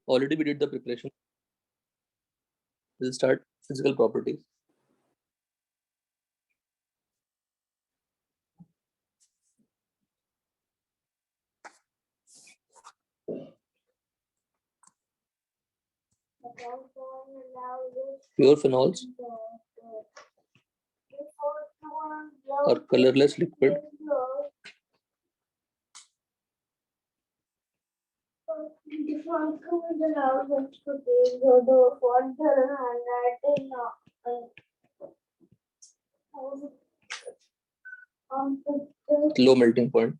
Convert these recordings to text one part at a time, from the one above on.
Already we did the preparation. We'll start physical properties. Pure phenols or colorless liquid low melting point.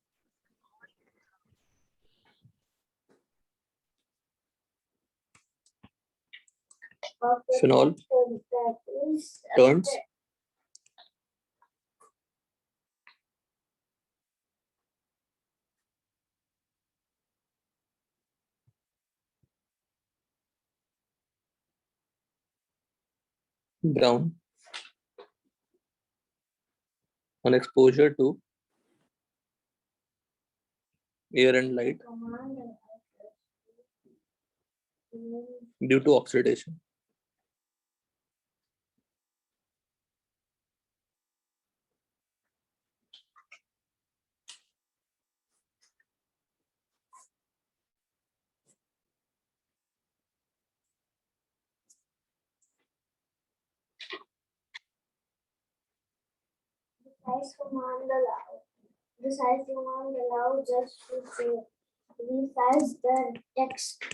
Phenol turns brown on exposure to air and light due to oxidation. The size command allows us to resize the text.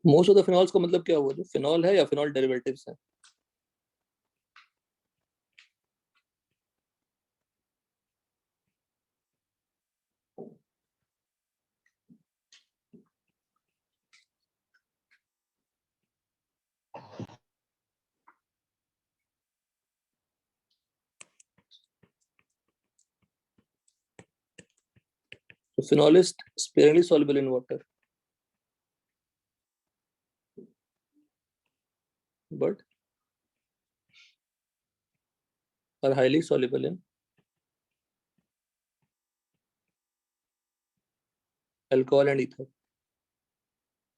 Most of the phenols का मतलब क्या हुआ? जो phenol है या phenol derivatives है? So phenol is sparingly soluble in water, but are highly soluble in alcohol and ether.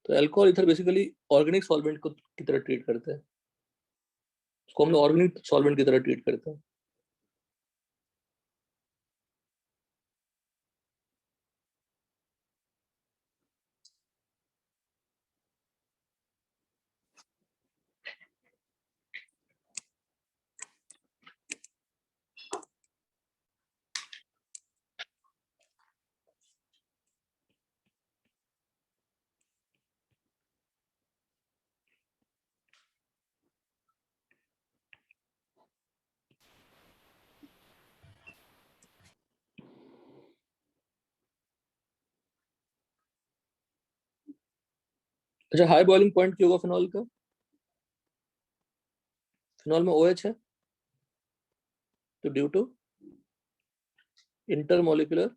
तो alcohol ether basically organic solvent को की तरह ट्रीट करते हैं, उसको हम लोग ऑर्गेनिक सॉल्वेंट की तरह ट्रीट करते हैं. अच्छा, हाई बॉइलिंग पॉइंट क्यों होगा फिनॉल का? फिनॉल में OH है, तो due to intermolecular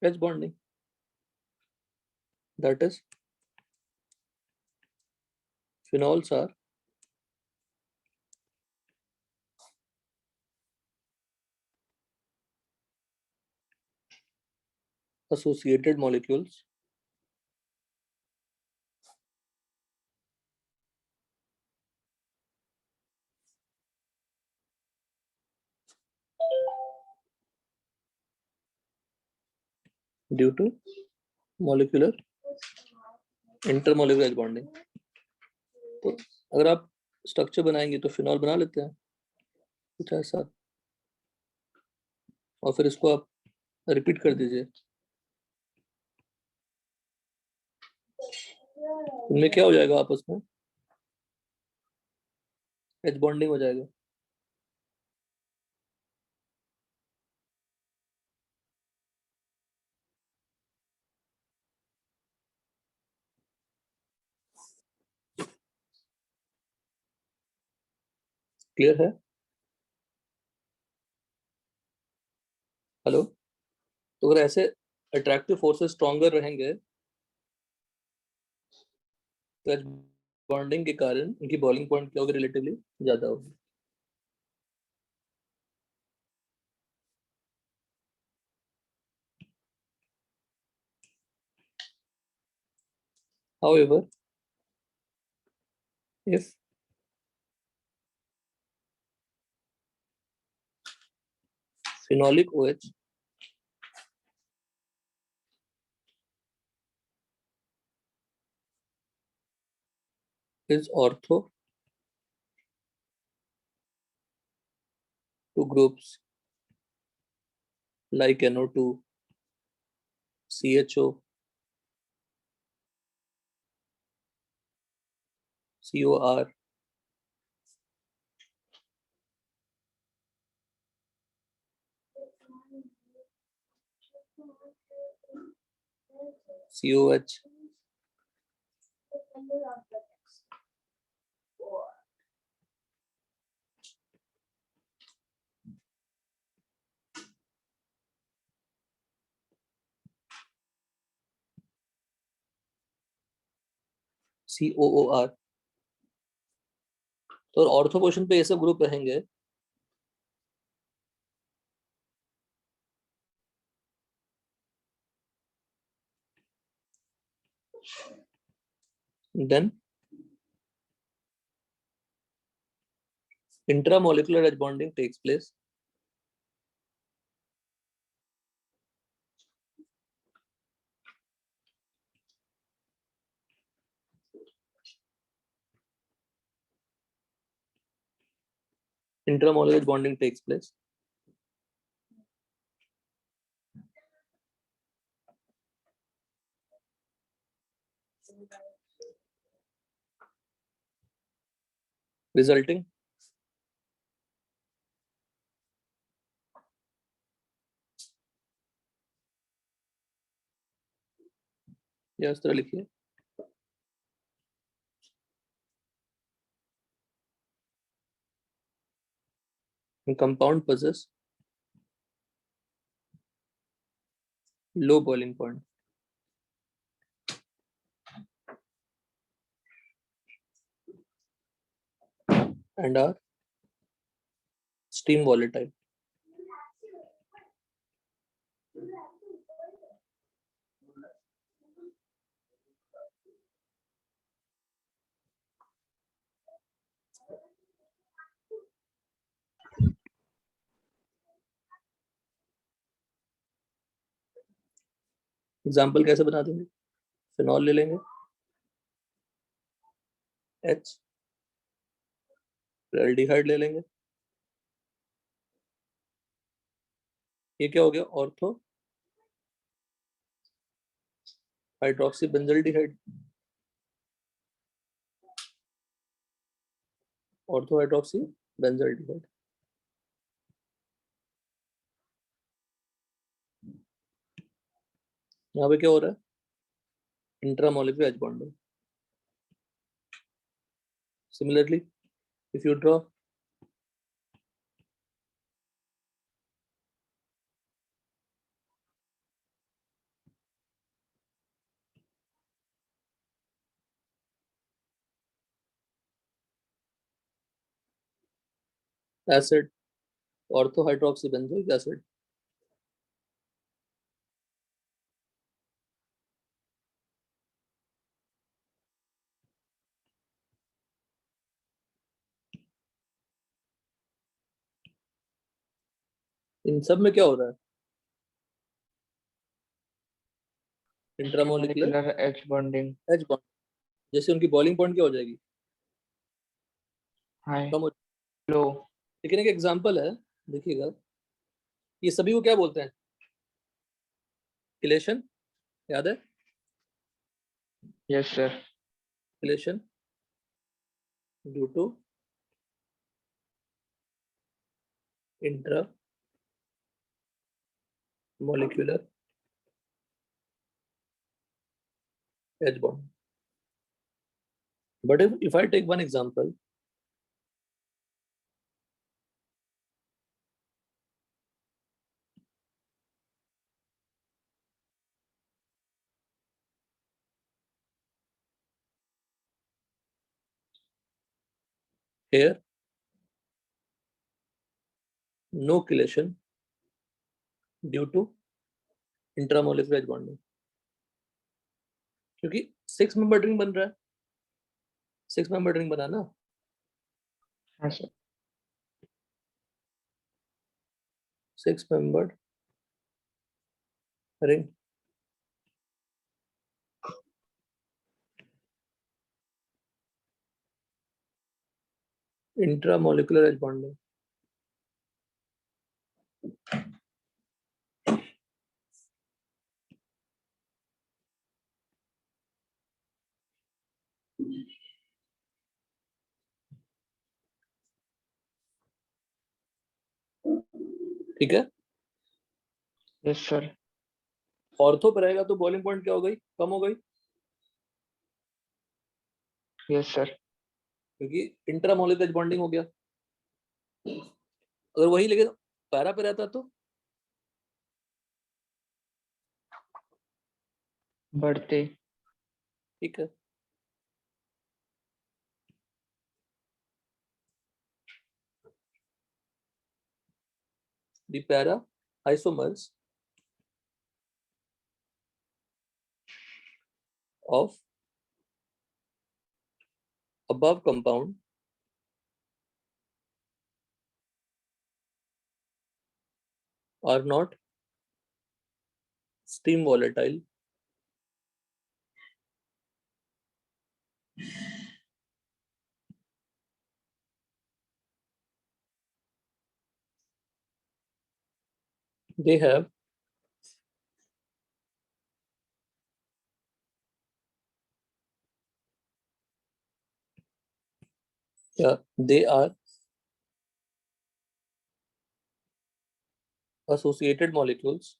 H bonding, that is phenols are associated molecules due to molecular intermolecular bonding. तो अगर आप स्ट्रक्चर बनाएंगे तो फिनॉल बना लेते हैं कुछ ऐसा, और फिर इसको आप रिपीट कर दीजिए. उनमें क्या हो जाएगा? आपस में एच बॉन्डिंग हो जाएगा. क्लियर है? हेलो? तो अगर ऐसे अट्रैक्टिव फोर्सेस स्ट्रॉन्गर रहेंगे तो H बॉन्डिंग के कारण उनकी बॉइलिंग पॉइंट क्या होगी, रिलेटिवली ज्यादा होगी. However, if phenolic OH is ortho to groups like NO2, CHO, COR, COH, COOR. तो ऑर्थो पोर्शन पे ये सब ग्रुप रहेंगे. Then intramolecular H bonding takes place. Intramolecular bonding takes place. Resulting या इस तरह लिखिए. Compound possess low boiling point and are steam volatile. Example कैसे बना देंगे? फिनॉल ले लेंगे, H, एल्डिहाइड ले लेंगे. ये क्या हो गया? Ortho hydroxy benzaldehyde. Ortho hydroxy benzaldehyde. यहाँ पे क्या हो रहा है? Intramolecular H bonding. Similarly, if you draw acid, orthohydroxybenzoic acid, इन सब में क्या हो रहा है? Intramolecular H bonding. H bond. जैसे उनकी बॉइलिंग पॉइंट क्या हो जाएगी? हाई कम हो. लो. लेकिन एक एग्जांपल है, देखिएगा. ये सभी को क्या बोलते हैं? किलेशन. याद है? Yes sir. Chelation due to intra molecular H bond. But if I take one example, here no chelation due to intramolecular H bonding, क्योंकि 6 membered ring बन रहा है, 6 membered ring बना ना। हाँ sir. 6 membered ring, intramolecular H bonding। ठीक है। Yes sir. Ortho पर रहेगा तो बॉइलिंग पॉइंट क्या हो गई, कम हो गई, यस सर। क्योंकि इंट्रामोलिकुलर बॉन्डिंग हो गया। अगर वही लेके पैरा पे रहता तो बढ़ते। ठीक है। The para isomers of above compound are not steam volatile they have they are associated molecules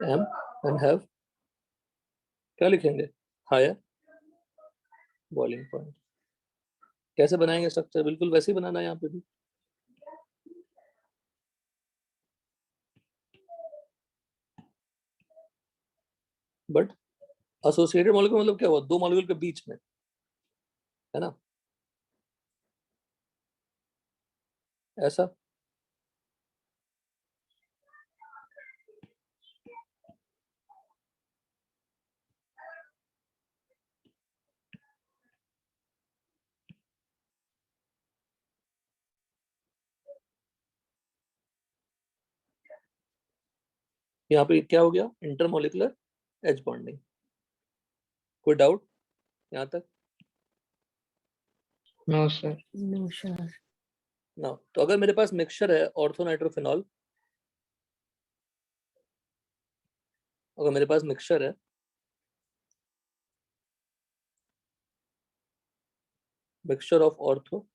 M and have, क्या लिखेंगे, हायर बॉइलिंग पॉइंट। कैसे बनाएंगे स्ट्रक्चर, बिल्कुल वैसे ही बनाना है यहाँ पे भी। बट एसोसिएटेड मॉलिक्यूल मतलब क्या हुआ, दो मॉलिक्यूल के बीच में, है ना, ऐसा। यहाँ पे क्या हो गया, इंटरमोलिकुलर एच बॉन्डिंग। कोई डाउट यहाँ तक? No sir. No sir. ना, तो अगर मेरे पास मिक्सचर है ऑर्थोनाइट्रोफिनॉल, अगर मेरे पास मिक्सचर है mixture of ortho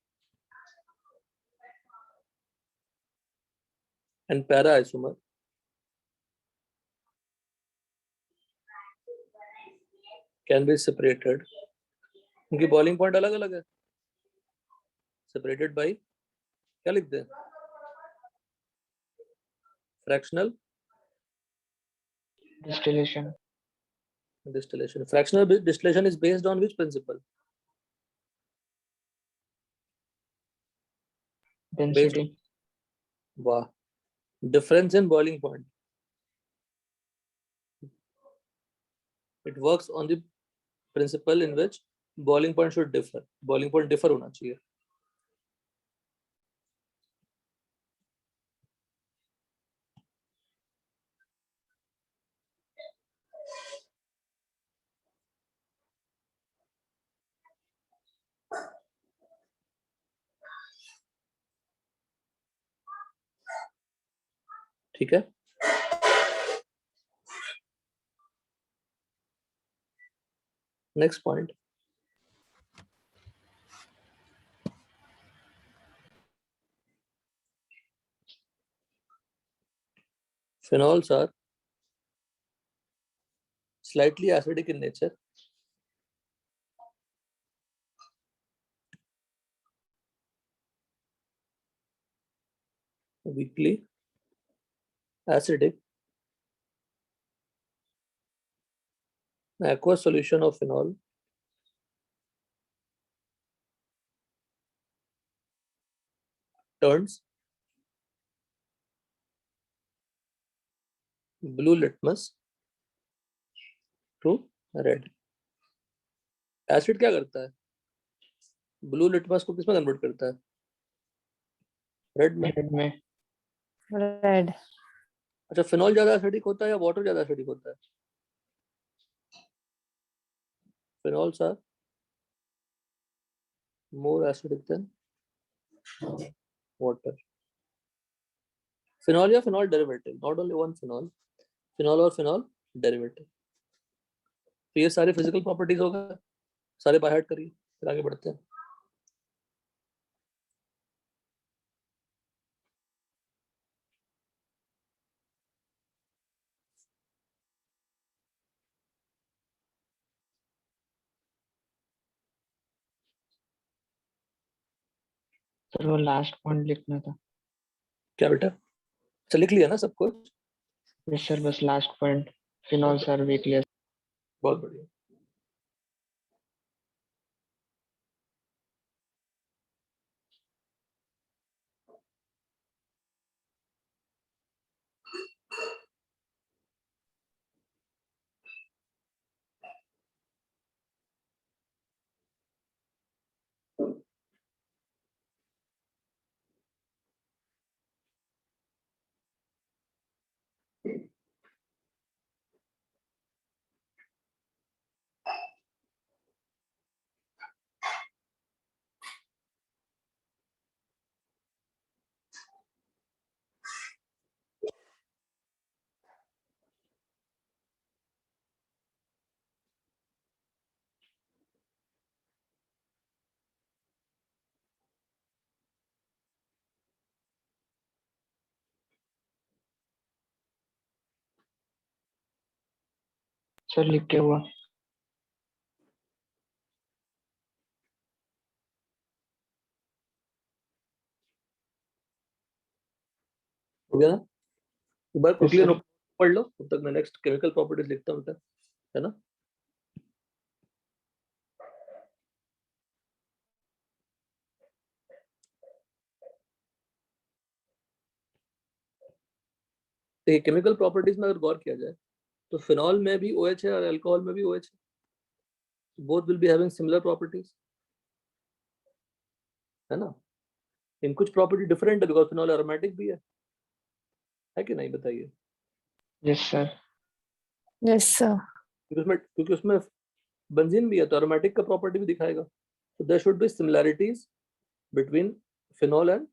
and para isomer, can be separated, उनकी बॉइलिंग पॉइंट अलग अलग है, सेपरेटेड बाय, क्या लिखते हैं, fractional distillation. distillation. Fractional distillation is based on which principle? Density. Wow. Difference in boiling point. It works on the principle in which boiling point should differ. Boiling point differ होना चाहिए। ठीक है। Next point. Phenols are slightly acidic in nature. weakly acidic aqueous solution of phenol turns blue litmus to red. Acid क्या करता है? Blue litmus को किसमें convert करता है? रेड में। रेड में। रेड। अच्छा, फिनॉल ज्यादा एसिडिक होता है या वाटर ज्यादा एसिडिक होता है? phenols are more acidic than water. Phenol या phenol derivative, not only one phenol, phenol और phenol derivative. तो ये सारे फिजिकल प्रॉपर्टीज हो गए, सारे बाय हार्ट करिए, फिर आगे बढ़ते हैं. सर वो लास्ट पॉइंट लिखना था। क्या बेटा? अच्छा लिख लिया ना सब कुछ? यस सर, बस last point phenol sir weekly. बहुत बढ़िया. सर लिख के हुआ। हो गया ना? एक बार क्विकली sir. नोट पढ़ लो, तब तक मैं नेक्स्ट केमिकल प्रॉपर्टीज लिखता हूँ बेटा, है ना? देखिए, केमिकल प्रॉपर्टीज में अगर गौर किया जाए तो फिनॉल में भी OH है और अल्कोहल में भी OH है. Both will be having similar properties, है ना? इन कुछ प्रॉपर्टी डिफरेंट है बिकॉज फिनॉल एरोमेटिक भी है कि नहीं? बताइए. Yes sir. Yes sir. क्योंकि उसमें बेंजीन भी है तो एरोमेटिक का प्रॉपर्टी भी दिखाएगा. So there should be similarities between phenol and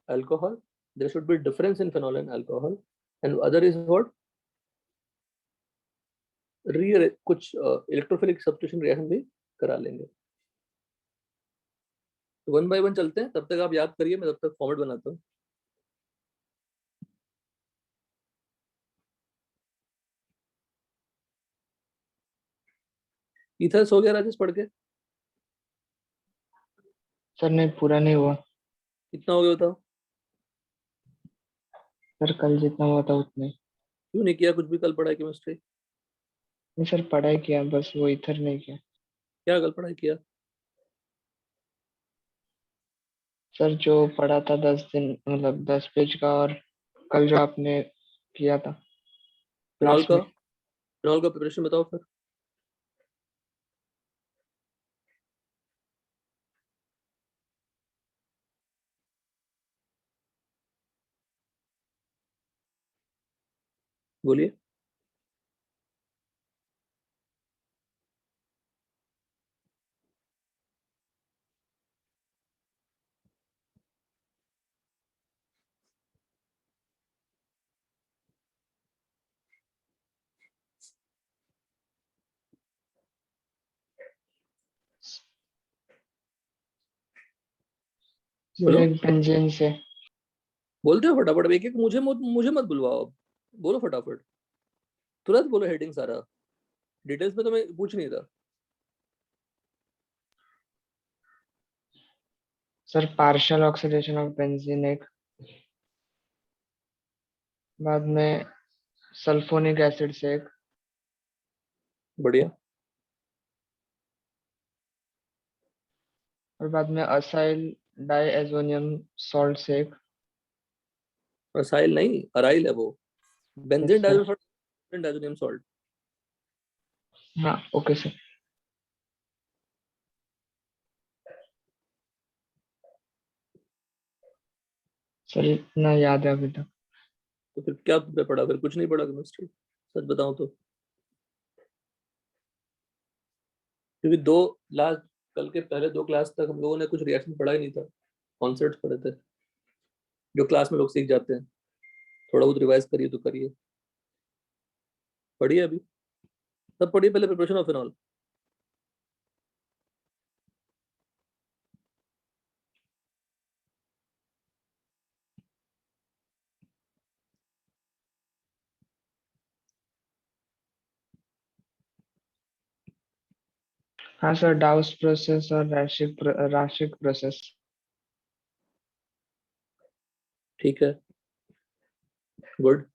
alcohol. There should be difference in phenol and alcohol. And other is what? कुछ इलेक्ट्रोफिलिक सब्स्टिट्यूशन रिएक्शन भी करा लेंगे. तो वन बाय वन चलते हैं, तब तक आप याद करिए, मैं तब तक फॉर्मेट बनाता हूँ. ईथर्स हो गया राजेश पढ़ के? सर नहीं, पूरा नहीं हुआ कितना हो गया बताओ? सर, कल जितना हुआ था उतना ही। क्यों नहीं किया कुछ भी कल पढ़ाई केमिस्ट्री? नहीं सर, पढ़ाई किया, बस वो इथर नहीं किया। क्या कल पढ़ाई किया? सर जो पढ़ा था 10 दिन, मतलब 10 पेज का, और कल जो आपने किया था फिनॉल क्लास का में। फिनॉल का प्रिपरेशन बताओ फिर. बोलिए. सर बोलो. एक बेंजीन से। बोलते हो फटाफट, एक एक मुझे मत बुलवाओ. अब बोलो फटाफट, तुरंत बोलो हेडिंग सारा. डिटेल्स में तो मैं पूछ नहीं था. Sir partial oxidation of benzene एक। बाद में सल्फोनिक एसिड से एक, बढ़िया। और बाद में असाइल डाइएजोनियम सॉल्ट से एक। असाइल नहीं, अराइल है वो। Benzene yes sir. Diazonium diazonium salt. हाँ ओके सर। सर इतना याद है अभी तक। तो फिर क्या तुमने पढ़ा? फिर कुछ नहीं पढ़ा केमिस्ट्री, सच बताऊं तो। क्योंकि दो लास्ट, कल के पहले 2 क्लास तक हम लोगों ने कुछ रिएक्शन पढ़ा ही नहीं था, कॉन्सेप्ट पढ़े थे जो क्लास में लोग सीख जाते हैं। थोड़ा बहुत रिवाइज करिए तो करिए। पढ़िए अभी, तब पढ़िए पहले प्रिपरेशन ऑफ फिनॉल। हाँ सर, डाउस प्रोसेस और राशिक प्रोसेस। ठीक है, गुड।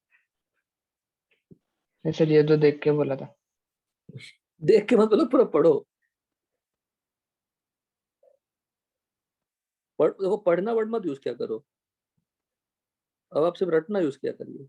सर ये तो देख के बोला था। देख के मत बोलो, पूरा पढ़ो। देखो, पढ़ना वर्ड मत यूज किया करो, अब आप सिर्फ रटना यूज किया करिए।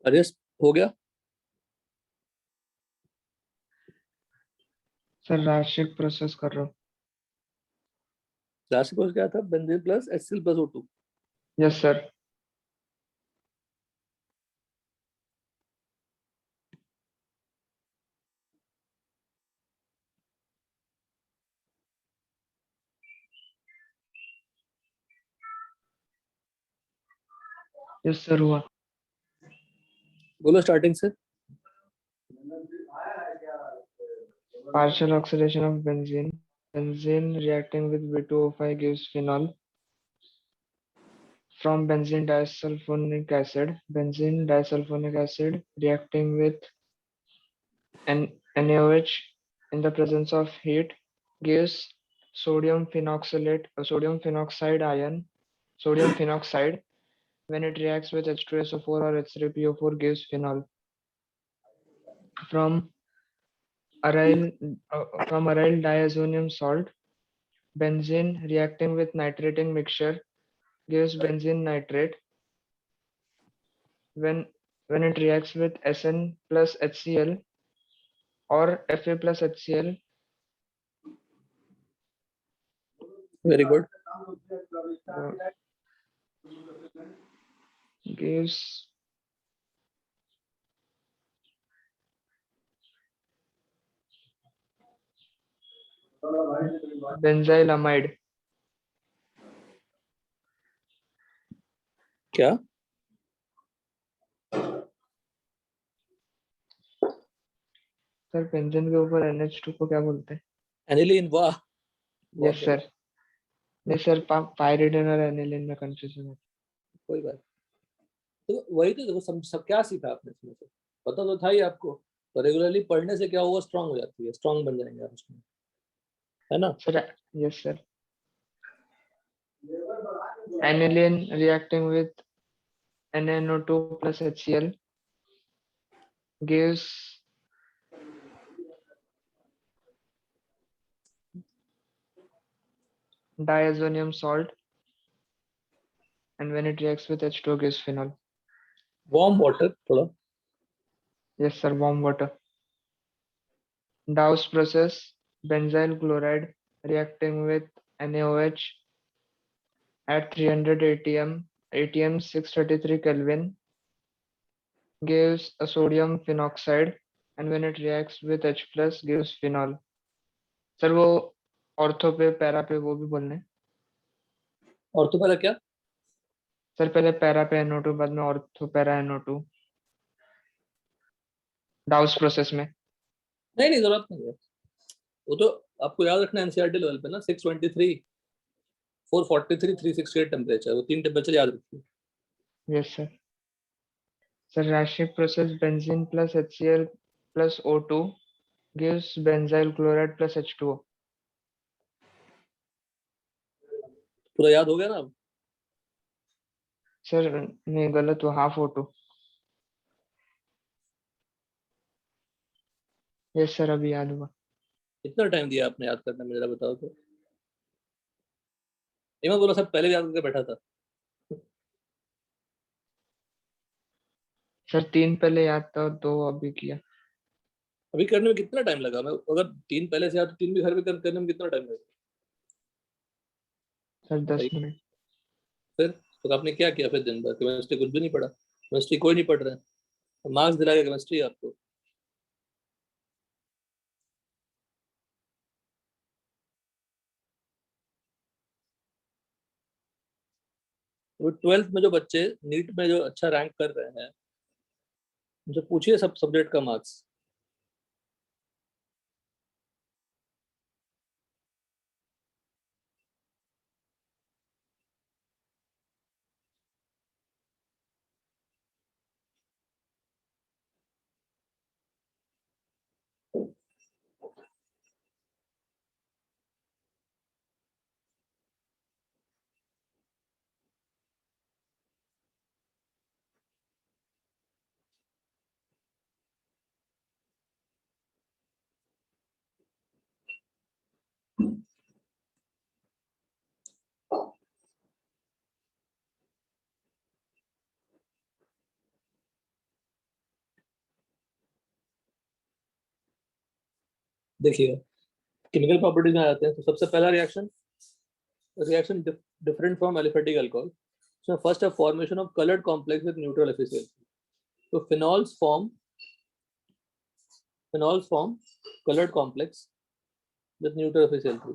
अरे हो गया। सर राशिक प्रोसेस कर रहा हूँ। लास्ट कोर्स क्या था? Benzene plus HCl plus O2। Yes sir. Yes sir हुआ। बोलो स्टार्टिंग से। Partial oxidation of benzene. Benzene reacting with B2O5 gives phenol. From benzene disulfonic acid. Benzene disulfonic acid reacting with NaOH in the presence of heat gives sodium phenoxylate, sodium phenoxide ion, sodium phenoxide. When it reacts with H2SO4 or H3PO4 gives phenol. From aryl, from aryl diazonium salt, benzene reacting with nitrating mixture gives benzene nitrate. When it reacts with Sn plus HCl or Fa plus HCl very good. gives benzylamide. क्या? Sir benzene के ऊपर NH2 को क्या बोलते हैं? Aniline. वाह, बहुत yes बढ़िया। सर। नहीं सर, पायरिडिन और एनिलीन में कंफ्यूजन है। कोई बात। तो वही तो देखो, सब क्या सीखा आपने इसमें से? पता तो था ही आपको। तो रेगुलरली पढ़ने से क्या होगा? स्ट्रांग हो जाती है, स्ट्रांग बन जाएंगे आप उसमें, है ना? Sir yes sir. Aniline reacting with NaNO2 plus HCl gives diazonium salt, and when it reacts with H2O gives phenol. Warm water थोड़ा। Yes sir, warm water. Dawes process, benzyl chloride reacting with NaOH at 300 atm 633 Kelvin gives a sodium phenoxide, and when it reacts with H plus gives phenol. Sir वो ortho पे para पे वो भी बोलने हैं? और तो पहले क्या? सर पहले पैरा पे NO2 बाद में ऑर्थो पैरा NO2 डाउस प्रोसेस में। नहीं नहीं, जरूरत नहीं है। वो तो आपको याद रखना, एनसीईआरटी लेवल पे ना, 623, 443, 368 टेम्परेचर, वो 3 टेम्परेचर याद रखिए। Yes sir. सर राशिक process benzene plus HCl plus O2 gives benzyl chloride plus H2O. पूरा याद हो गया ना अब? सर नहीं, गलत हुआ, हाफ O2। यस सर, अभी याद हुआ। कितना टाइम दिया आपने याद करने में, जरा बताओ तो। ये मैं बोला सब पहले याद करके बैठा था। सर 3 पहले याद था, 2 अभी किया। अभी करने में कितना टाइम लगा? मैं अगर 3 पहले से याद तो 3 भी घर में करने में कितना टाइम लगा? सर 10 बताइए। मिनट। फिर तो आपने क्या किया फिर दिन भर? केमिस्ट्री कुछ भी नहीं पढ़ा? केमिस्ट्री कोई नहीं पढ़ रहा है, मार्क्स दिलाएगा केमिस्ट्री आपको? वो 12th में जो बच्चे नीट में जो अच्छा रैंक कर रहे हैं, उनसे पूछिए सब सब्जेक्ट का मार्क्स। देखिएगा केमिकल प्रॉपर्टीज में आ जाते हैं। तो सबसे पहला reaction different from aliphatic alcohol. So first a formation of colored complex with neutral efficiency. So phenols form colored complex with neutral efficiency.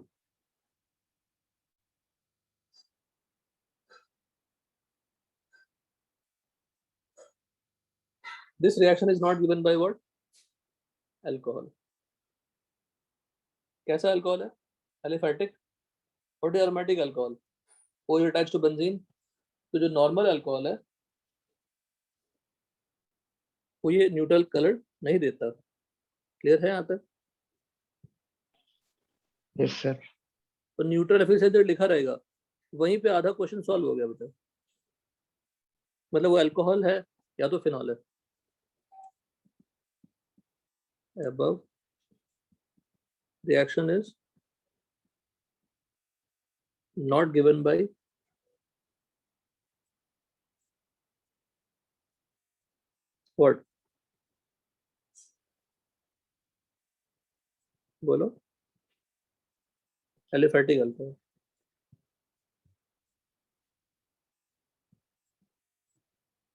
This reaction is not given by what? Alcohol. कैसा alcohol है? Aliphatic. What is aromatic alcohol? O is attached to benzene. तो जो normal alcohol है वो ये neutral colour नहीं देता। Clear है यहाँ तक? Yes sir. तो न्यूट्रल एफिशिएंसी लिखा रहेगा, वहीं पे आधा क्वेश्चन सॉल्व हो गया बेटा। मतलब वो अल्कोहल है या तो फिनॉल है। above reaction is not given by what? बोलो। Aliphatic alcohol.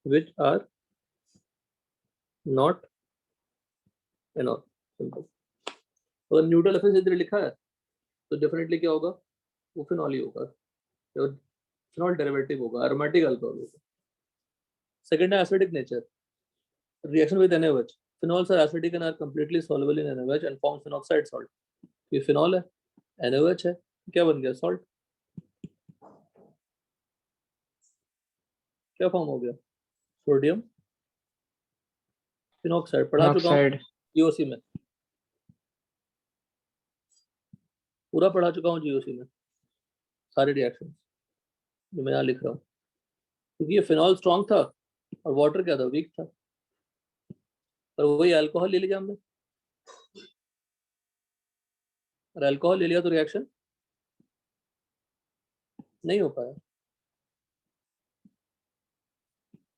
which are not phenol. Simple. तो न्यूट्रल एफिशिएंसी लिखा है तो डेफिनेटली क्या होगा? वो फिनॉल ही होगा, फिनॉल डेरिवेटिव होगा, एरोमेटिक अल्कोहल होगा। सेकंड है acidic nature. Reaction with NaOH. Phenols are acidic and are completely soluble in NaOH and form phenoxide salt. ये फिनॉल है, NaOH है, क्या बन गया? सॉल्ट। क्या फॉर्म हो गया? Sodium phenoxide. पढ़ा चुका हूँ ऑक्साइड। जीओसी में, पूरा पढ़ा चुका हूँ जीओसी में, सारे रिएक्शन जो मैं यहाँ लिख रहा हूँ। क्योंकि ये फिनॉल स्ट्रॉन्ग था और वाटर क्या था? वीक था। और वही अल्कोहल ले लिया हमने, और अल्कोहल ले लिया तो रिएक्शन नहीं हो पाया।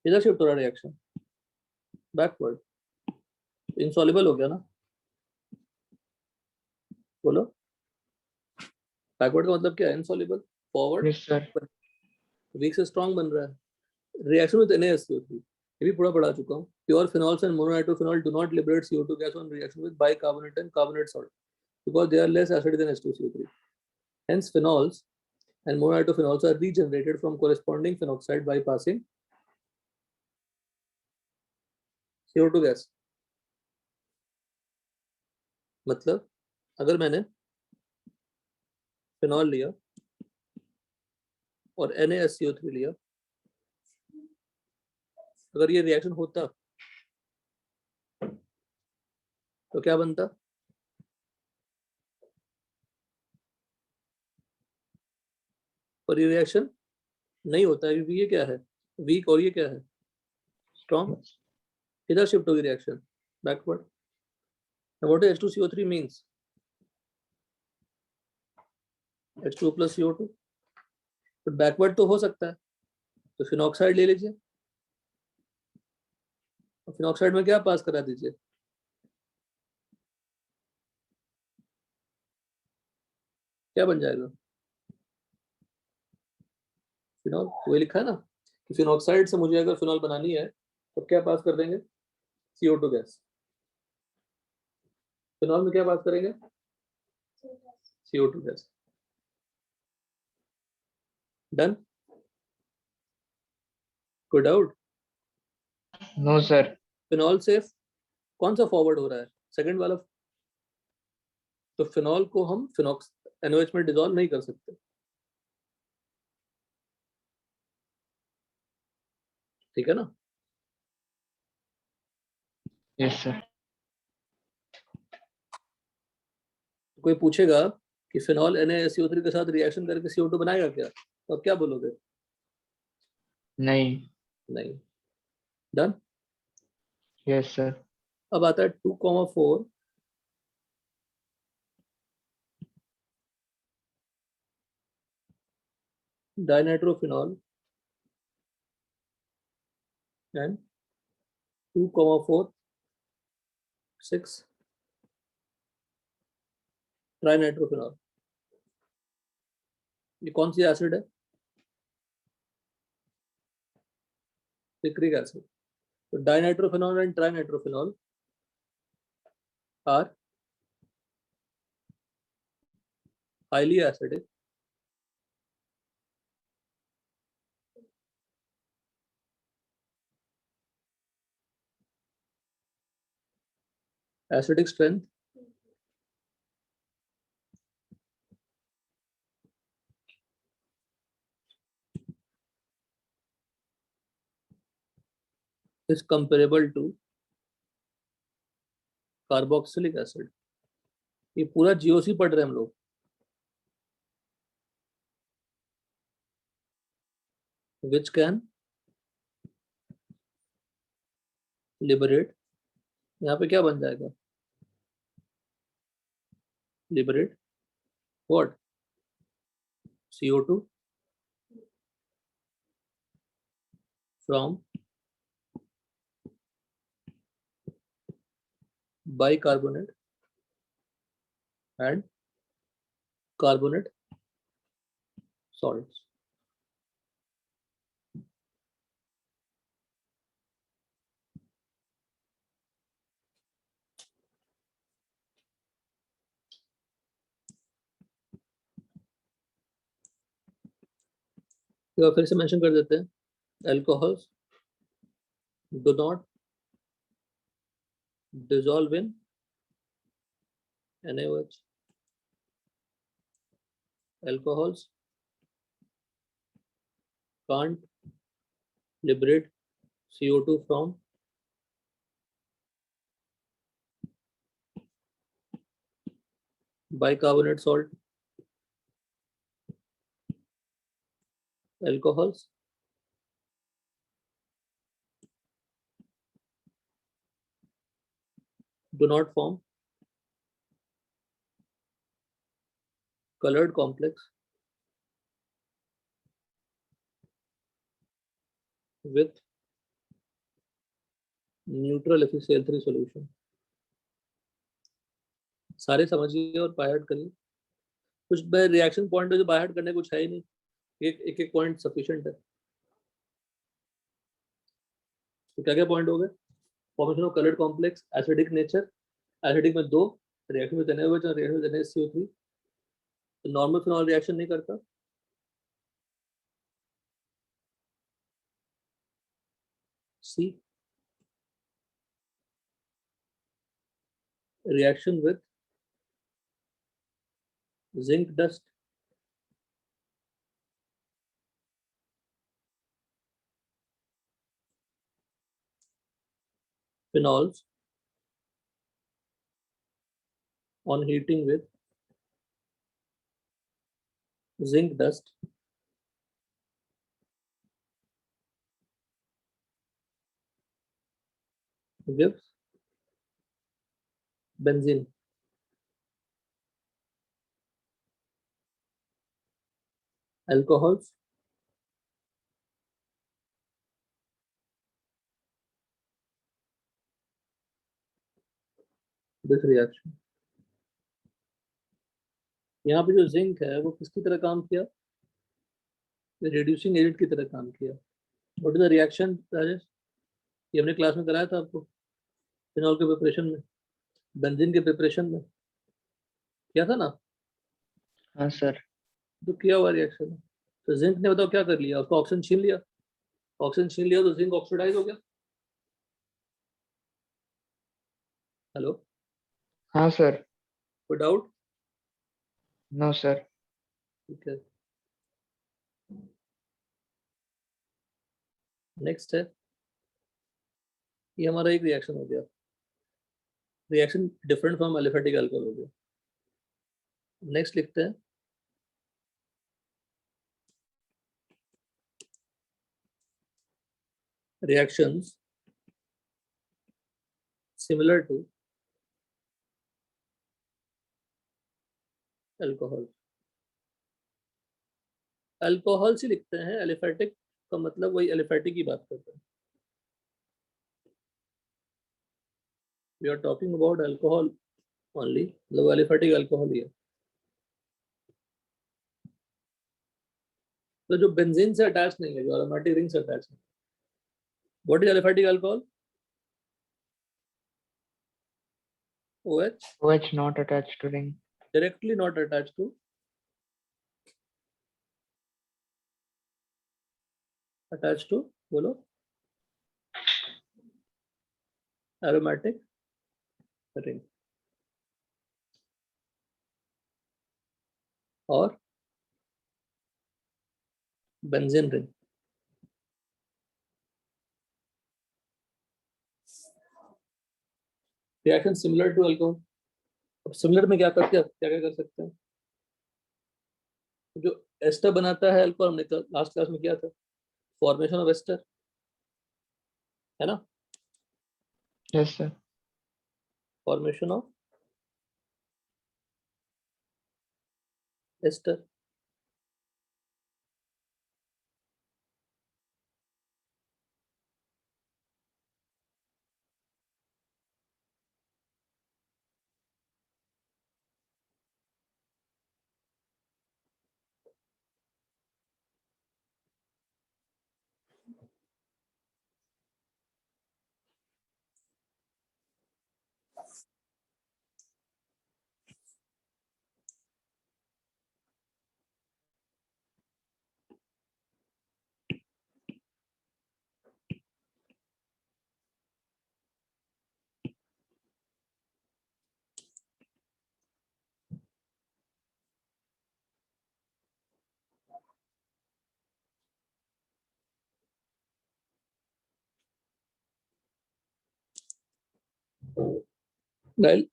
इधर शिफ्ट हो रहा रिएक्शन बैकवर्ड, इनसॉल्युबल हो गया ना। बोलो, बैकवर्ड का मतलब क्या है? Insoluble. Forward yes sir. Weak से स्ट्रॉन्ग बन रहा है। रिएक्शन विद NaSO3 ये भी पूरा पढ़ा चुका हूँ। Pure phenols and mononitrophenol do not liberate CO2 gas on reaction with bicarbonate and carbonate salt because they are less acidic than H2CO3. Hence phenols and mononaitrophenol's are regenerated from corresponding phenoxide by passing CO2 gas. मतलब अगर मैंने phenol लिया और NaSCO3 लिया, अगर ये reaction होता तो क्या बनता? और ये रिएक्शन नहीं होता है क्योंकि ये क्या है? वीक, और ये क्या है? स्ट्रॉन्ग। इधर शिफ्ट होगी reaction backward. What is H2CO3 means? H2O plus CO2। But backward तो हो सकता है, तो फिनॉक्साइड ले लीजिए। फिनॉक्साइड में क्या पास करा दीजिए? क्या बन जाएगा? फिनॉल। वही लिखा है ना कि फिनॉक्साइड से मुझे अगर फिनॉल बनानी है तो क्या पास कर देंगे? CO2 gas. फिनॉल में क्या पास करेंगे? CO2 gas. डन? कोई डाउट? No sir. फिनॉल से कौन सा फॉरवर्ड हो रहा है? सेकंड वाला। तो फिनॉल को हम फिनॉक्स NaOH में डिसॉल्व नहीं कर सकते। ठीक है ना? Yes sir. कोई पूछेगा कि फिनॉल NaSCO3 के साथ रिएक्शन करके CO2 बनाएगा क्या, तो अब क्या बोलोगे? नहीं। नहीं। डन? Yes sir. अब आता है 2,4 डाइनाइट्रोफिनॉल एंड 2,4 6 ट्राइनाइट्रोफिनॉल, ये कौन सी एसिड है? Picric acid. तो dinitrophenol and trinitrophenol are highly acidic acidic strength is comparable to carboxylic acid. ये पूरा जीओसी पढ़ रहे हैं हम लोग. Which can liberate, यहाँ पे क्या बन जाएगा? Liberate what? CO2 from bicarbonate and carbonate salts. तो फिर से मेंशन कर देते हैं, alcohols do not dissolve in NaOH. Alcohols can't liberate CO2 from bicarbonate salt. Alcohols do not form colored complex with neutral FeCl3 solution. सारे समझिए और by heart करिए. कुछ रिएक्शन पॉइंट है जो बाय हार्ट करने कुछ है ही नहीं, एक पॉइंट सफिशिएंट है. तो क्या क्या पॉइंट हो गए? Formation of coloured complex, acidic nature, acidic में 2, रिएक्शन में NaOH और रिएक्शन में NaCO3. तो नॉर्मल फिनॉल रिएक्शन नहीं करता. सी, reaction with zinc dust, phenols on heating with zinc dust gives benzene. Alcohols this reaction. यहाँ पे जो जिंक है वो किसकी तरह काम किया? रिड्यूसिंग एजेंट की तरह काम किया. What is the reaction Rajesh? ये हमने क्लास में कराया था आपको, फिनॉल के प्रिपरेशन में, बेंजीन के प्रिपरेशन में किया था ना? हाँ सर. तो किया हुआ रिएक्शन है. तो जिंक ने बताओ क्या कर लिया? उसको ऑक्सीजन छीन लिया. ऑक्सीजन छीन लिया तो जिंक ऑक्सीडाइज हो गया. हेलो, हाँ सर. कोई डाउट? No sir. ठीक है. नेक्स्ट है, ये हमारा एक रिएक्शन हो गया. Reaction different from aliphatic alcohol हो गया. नेक्स्ट लिखते हैं reactions similar to alcohol. Alcohol से लिखते हैं, एलिफेटिक का मतलब वही एलिफेटिक की बात करते हैं. We are talking about alcohol only, मतलब एलिफेटिक अल्कोहल ही है. तो जो बेंजीन से अटैच नहीं है, जो एरोमेटिक रिंग से अटैच है, what is aliphatic alcohol? OH OH not attached to ring. directly not attached to बोलो aromatic ring और benzene ring. Reaction similar to alcohol. अब सिमिलर में क्या करते हैं, क्या क्या कर सकते हैं? जो एस्टर बनाता है अल्कोहल, हमने लास्ट क्लास में किया था, फॉर्मेशन ऑफ एस्टर, है ना? Yes, sir. Formation of ester.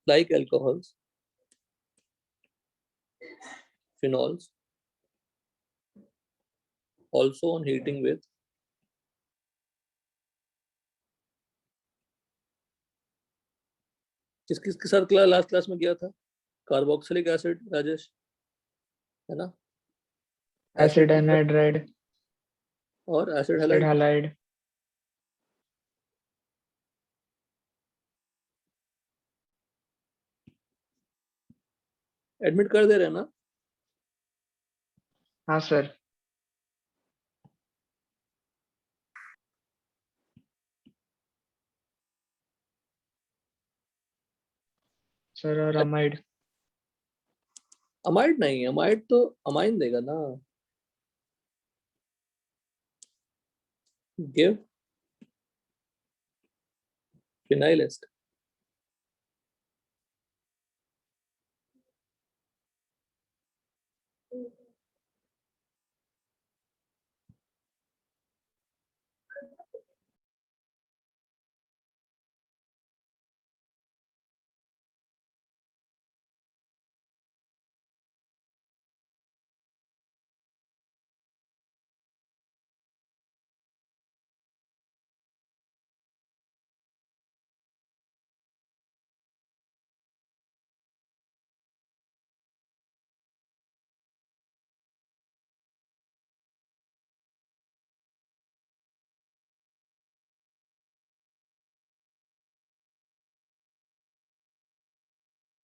Like alcohols, phenols, also on heating with किसके साथ लास्ट क्लास में किया था? कार्बोक्सिलिक एसिड, राजेश, है ना? Acid anhydride, और acid acid halide. halide. Admit कर दे रहे हैं ना? हाँ sir. Sir और amide. अमाइड नहीं, अमाइड तो अमाइन देगा ना। Give phenyl ester.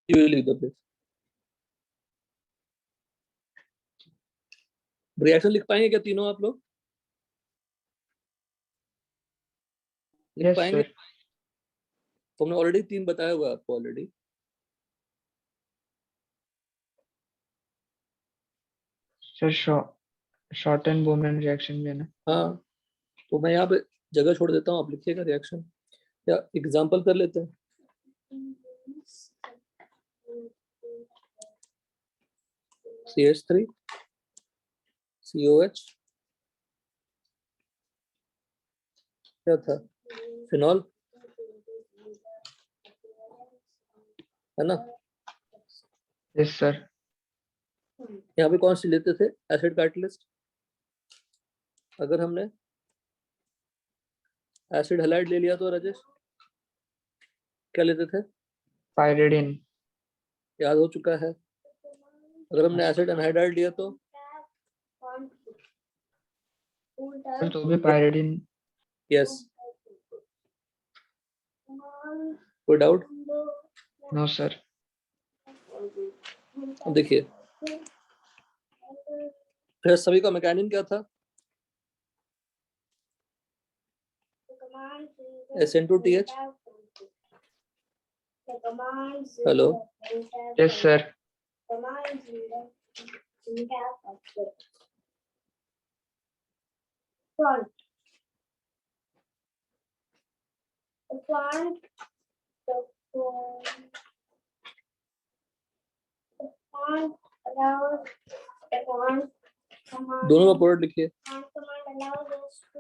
You will leave the place. Reaction लिख पाएंगे क्या तीनों आप लोग? लिख Yes पाएंगे? sir. तो हमने ऑलरेडी 3 बताया हुआ है आपको already. Sir short and Bowman reaction भी है ना? हाँ, तो मैं यहाँ पे जगह छोड़ देता हूँ, आप लिखिएगा रिएक्शन या एग्जांपल कर लेते हैं। CH3 COH क्या था? फिनॉल, है ना? Yes sir. यहाँ पे कौन सी लेते थे? Acid catalyst. अगर हमने एसिड हैलाइड ले लिया तो राजेश क्या लेते थे? Pyridine. याद हो चुका है। अगर हमने एसिड एनहाइड्राइड लिया तो तो भी pyridine. यस, कोई डाउट? No sir. देखिए फिर सभी का मैकेनिज्म क्या था? S into TH. Hello. Yes, sir. Font. The font. The font allows the font command. दोनों का प्रोडक्ट लिखिए. Font command allows us to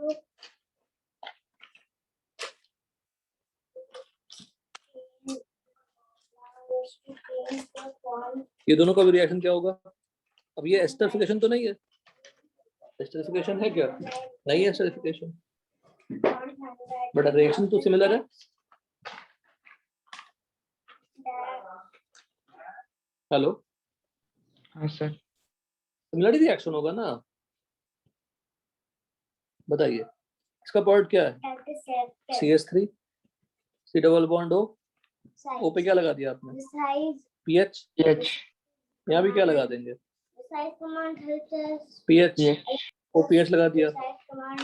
change the font. ये दोनों का भी रिएक्शन क्या होगा? अब ये एस्टरिफिकेशन तो नहीं है. एस्टरिफिकेशन है क्या? नहीं है एस्टरिफिकेशन, बट रिएक्शन तो सिमिलर है. हेलो, हाँ सर. सिमिलर रिएक्शन होगा ना. बताइए इसका प्रोडक्ट क्या है? CH3 C double bond O. O पे क्या लगा दिया आपने? PH. PH. यहाँ भी क्या लगा देंगे? Size command helps us. PH. PH. OPH लगा दिया. Size command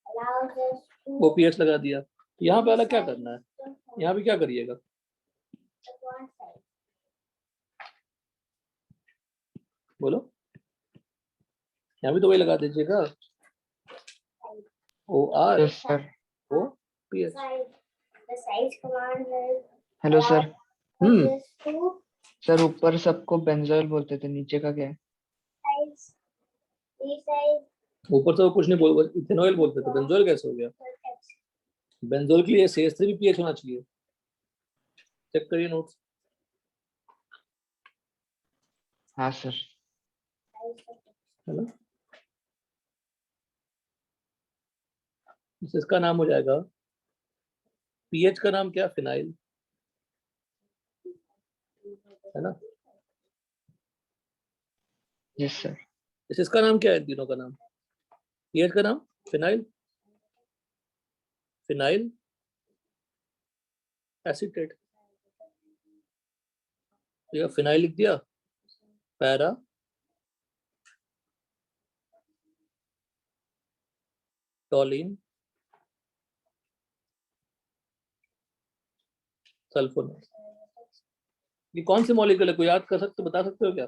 allows us to. OPH लगा दिया. यहाँ पे अलग क्या करना है? यहाँ भी क्या करिएगा? The font size. बोलो. यहाँ भी तो वही लगा दीजिएगा. OR. Yes, sir. OPH. The size command helps Hello, sir. us to sir ऊपर सबको बेंजोइल बोलते थे, नीचे का क्या है? size. Resize. ऊपर तो कुछ नहीं बोल, इथेनॉल बोलते थे. बेंजोल कैसे हो गया? बेंजोल के लिए CH3 भी PH होना चाहिए. चेक करिए नोट्स. हाँ सर. है ना. इसका नाम हो जाएगा, PH का नाम क्या? फिनाइल, है ना. Yes sir. इसका नाम क्या है? इन तीनों का नाम. PH का नाम फिनाइल, फिनाइल एसीटेट. तो फिनाइल लिख दिया. Para toluene sulphonate. ये कौन सी मॉलिक्यूल है? कोई याद कर सकते, बता सकते हो क्या?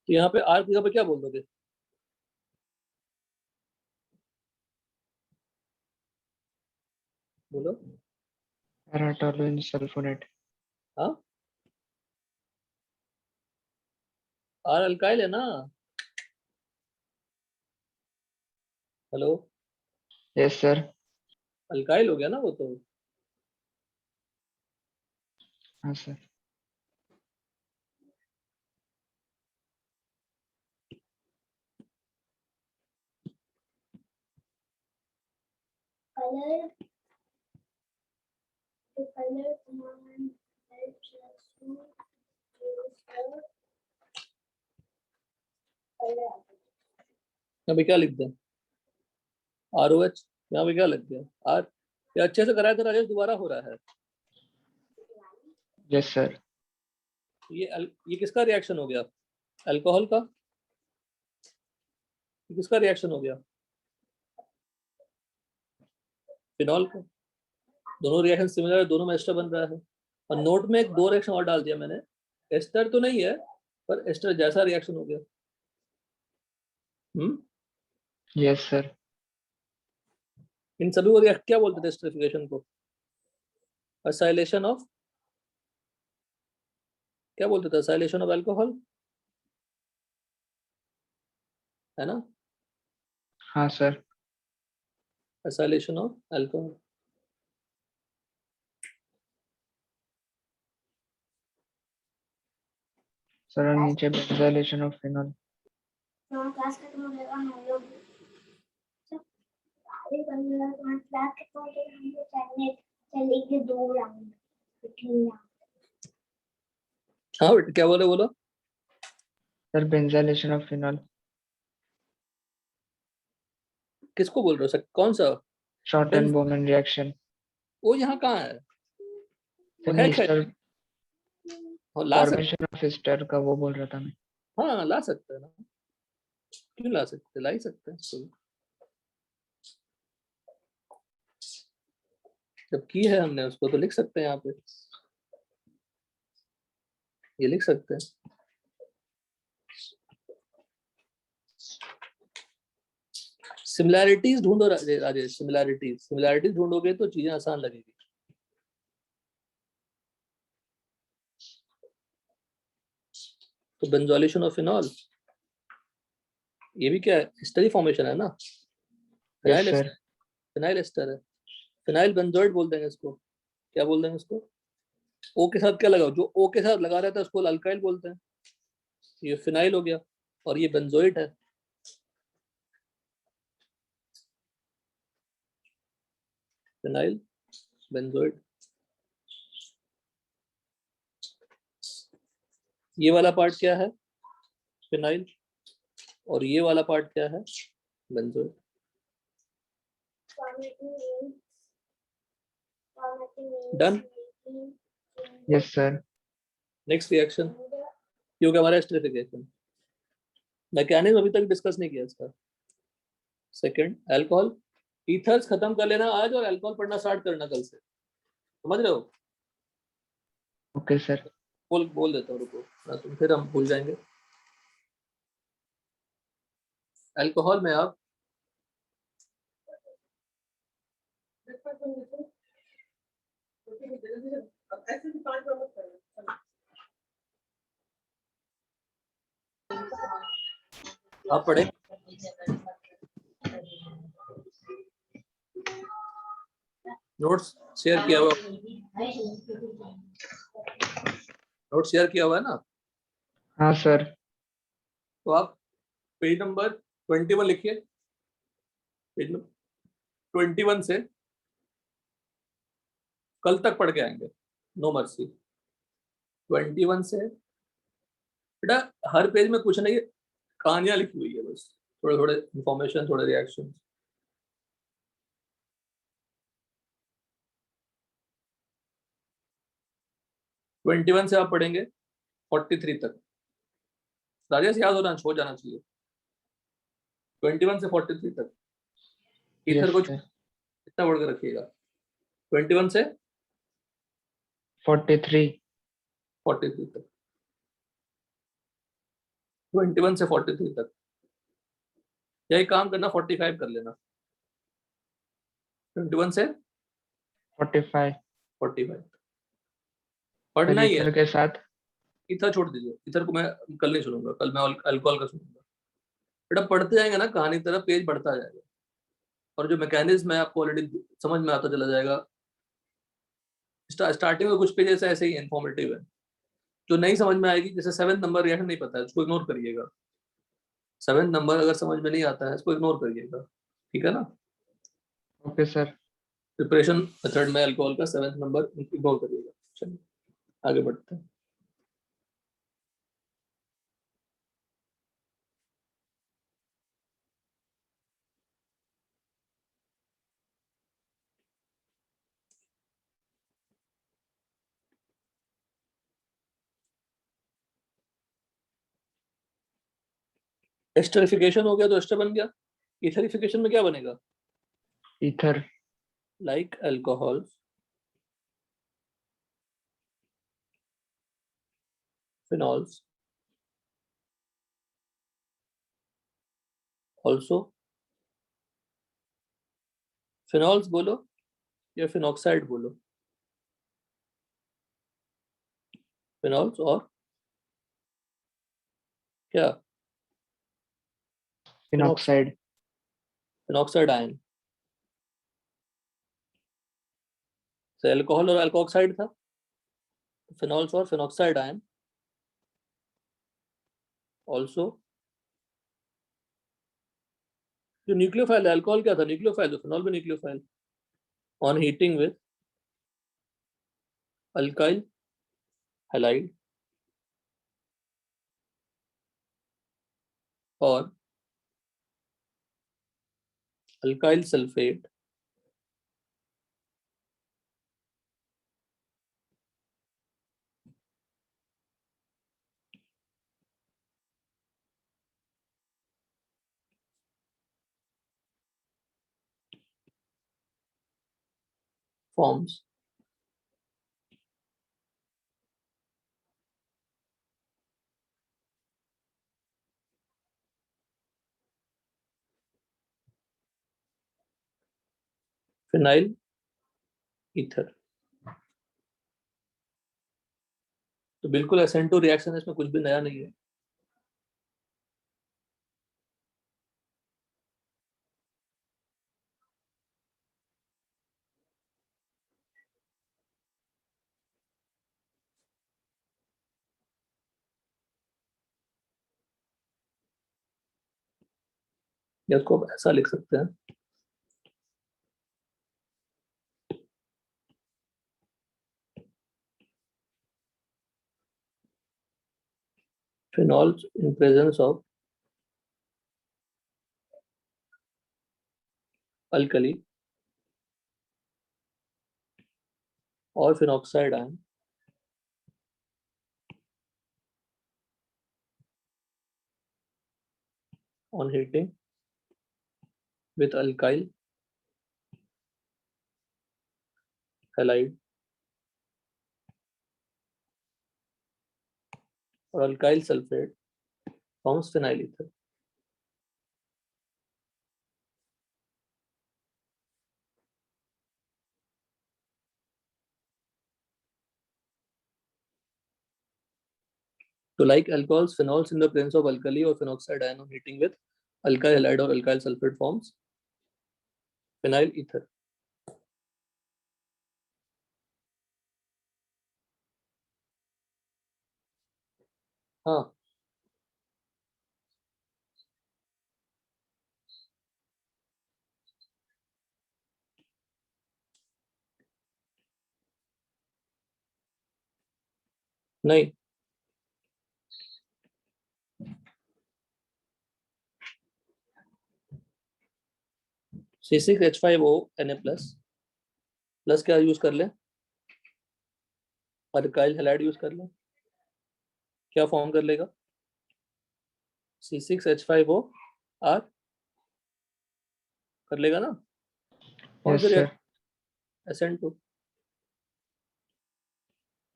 तो यहाँ पे आर की जगह पे क्या बोल दोगे? बोलो. पैराटोलुइन सल्फोनेट. हाँ, आर अल्काइल है ना. Hello, yes sir. अल्काइल हो गया ना वो तो. हाँ sir. Color. The color command helps us to use the color. यहाँ पे क्या लिख दें? ROH. यहाँ पे क्या लिख दिया? आर. ये अच्छे से कराया था राजेश, दोबारा हो रहा है. Yes sir. ये किसका रिएक्शन हो गया? अल्कोहल का. ये किसका रिएक्शन हो गया? फिनॉल का. दोनों रिएक्शन सिमिलर है, दोनों में एस्टर बन रहा है. और नोट में एक दो रिएक्शन और डाल दिया मैंने. एस्टर तो नहीं है, पर एस्टर जैसा रिएक्शन हो गया. Yes sir. इन सभी को क्या बोलते थे एस्टरिफिकेशन को? असाइलेशन ऑफ, क्या बोलते थे? असाइलेशन ऑफ अल्कोहल, है ना. हाँ sir. Acylation of alcohol. Sir और नीचे बेंजोइलेशन ऑफ फिनॉल. तो क्लास खत्म हो जाएगा हम लोग. अरे बंदा क्लास खत्म हो जाएगा हम लोग चलेंगे 2 राउंड. हाँ बेटा, क्या बोले? बोलो. Sir benzoylation of phenol. किसको बोल रहे हो? कौन सा? Short and Bowman reaction. वो यहाँ कहाँ है? वो है क्या? ईस्टर हाँ, ला सकते, फॉर्मेशन ऑफ ईस्टर का वो बोल रहा था मैं। हाँ ला सकते हैं ना, क्यों ला सकते, ला ही सकते हैं इसको भी। जब की है हमने उसको तो लिख सकते हैं यहाँ पे, ये लिख सकते हैं। सिमिलैरिटीज ढूंढो राजेश, सिमिलैरिटीज ढूंढोगे तो चीजें आसान लगेगी। तो बेंजोलेशन ऑफ फिनॉल, ये भी क्या है, एस्टर फॉर्मेशन है ना, yes phenyl sir. Phenyl ester है, फिनाइल बेंजोइड बोल देंगे इसको। क्या बोल देंगे इसको? ओ के साथ क्या लगाओ, जो ओ के साथ लगा रहता है उसको अल्काइल बोलते हैं। ये फिनाइल हो गया और ये बेंजोइड है। Phenyl benzoid. ये वाला पार्ट क्या है? फिनाइल। और ये वाला पार्ट क्या है? Benzoid. Done? Yes sir. Next reaction, क्योंकि हमारा एस्टरिफिकेशन मैकेनिज्म अभी तक डिस्कस नहीं किया इसका। Second, alcohol. ईथर्स खत्म कर लेना आज और अल्कोहल पढ़ना स्टार्ट करना कल से, समझ रहे हो? Okay sir. बोल देता हूँ, रुको ना, तुम फिर हम भूल जाएंगे। अल्कोहल में आप पढ़े, नोट्स शेयर किया हुआ, नोट्स शेयर किया हुआ है ना? हाँ सर। तो आप पेज नंबर 21 लिखिए, पेज नंबर 21 से कल तक पढ़ के आएंगे, नो मर्सी। 21 से बेटा हर पेज में कुछ नहीं, कहानियां लिखी हुई है बस, थोड़े थोड़े इंफॉर्मेशन, थोड़े रिएक्शन। ट्वेंटी वन से आप पढ़ेंगे 43 तक, राजेश याद होना, छोड़ जाना चाहिए। 21 से 43 तक ईथर यस को सर। कितना पढ़ के रखिएगा। 21 से 43। 43 तक, 21 से 43 तक। यही काम करना, 45 कर लेना। 21 से 45। 45 सर पढ़ना ही है। ईथर के साथ। इथर छोड़ दीजिए, इथर को मैं कल नहीं सुनूंगा, कल मैं अल्कोहल का सुनूंगा। बेटा पढ़ते जाएंगे ना कहानी की तरफ, पेज बढ़ता जाएगा और जो मैकेनिज्म है आपको ऑलरेडी समझ में आता चला जाएगा। स्टार्टिंग में कुछ पेजेस ऐसे ही इंफॉर्मेटिव है, जो नहीं समझ में आएगी, जैसे 7 नंबर रिएक्शन नहीं पता है उसको इग्नोर करिएगा। 7 नंबर अगर समझ में नहीं आता है इसको इग्नोर करिएगा, ठीक है ना? Okay sir. प्रिपरेशन मेथड में अल्कोहल का 7 नंबर इग्नोर करिएगा। चलिए आगे बढ़ते हैं। एस्टरिफिकेशन हो गया तो एस्टर बन गया। इथरिफिकेशन में क्या बनेगा? Ether. Like alcohol, phenols, also. Phenols बोलो या फिनॉक्साइड बोलो? फिनॉल्स और क्या? फिनॉक्साइड। फिनॉक्साइड आयन से अल्कोहल और अल्कोक्साइड था, फिनॉल्स और फिनॉक्साइड आयन ऑल्सो। जो न्यूक्लियोफाइल है, अल्कोहल क्या था? न्यूक्लियोफाइल, तो फिनॉल भी nucleophile. On heating with alkyl halide और alkyl sulphate forms phenyl ether. तो बिल्कुल SN2 रिएक्शन, इसमें कुछ भी नया नहीं है. या इसको आप ऐसा लिख सकते हैं, phenols in presence of alkali or phenoxide ion on heating with alkyl halide or alkyl sulfate forms phenyl ether. So like alcohols, phenols in the presence of alkali or phenoxide ion on heating with alkyl halide or alkyl sulfate forms phenyl ether. हाँ, नहीं, C6H5O Na plus क्या use कर लें, alkyl halide use कर लें, क्या form कर लेगा, C6H5O R कर लेगा ना. कौन Yes, से sir. SN2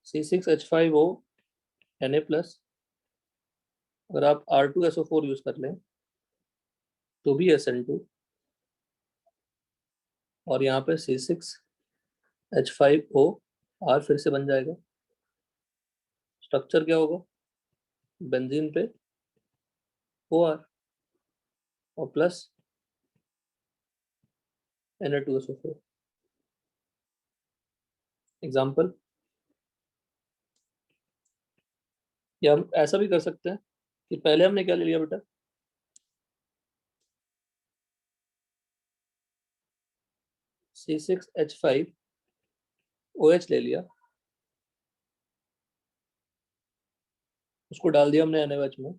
C6H5O Na plus, अगर आप R2SO4 यूज कर लें तो भी SN2, और यहाँ पे C6H5O R फिर से बन जाएगा. स्ट्रक्चर क्या होगा, बेंजीन पे OR और प्लस Na2SO4. एग्जाम्पल, या हम ऐसा भी कर सकते हैं कि पहले हमने क्या ले लिया बेटा, C6H5OH ले लिया, उसको डाल दिया हमने NaOH में,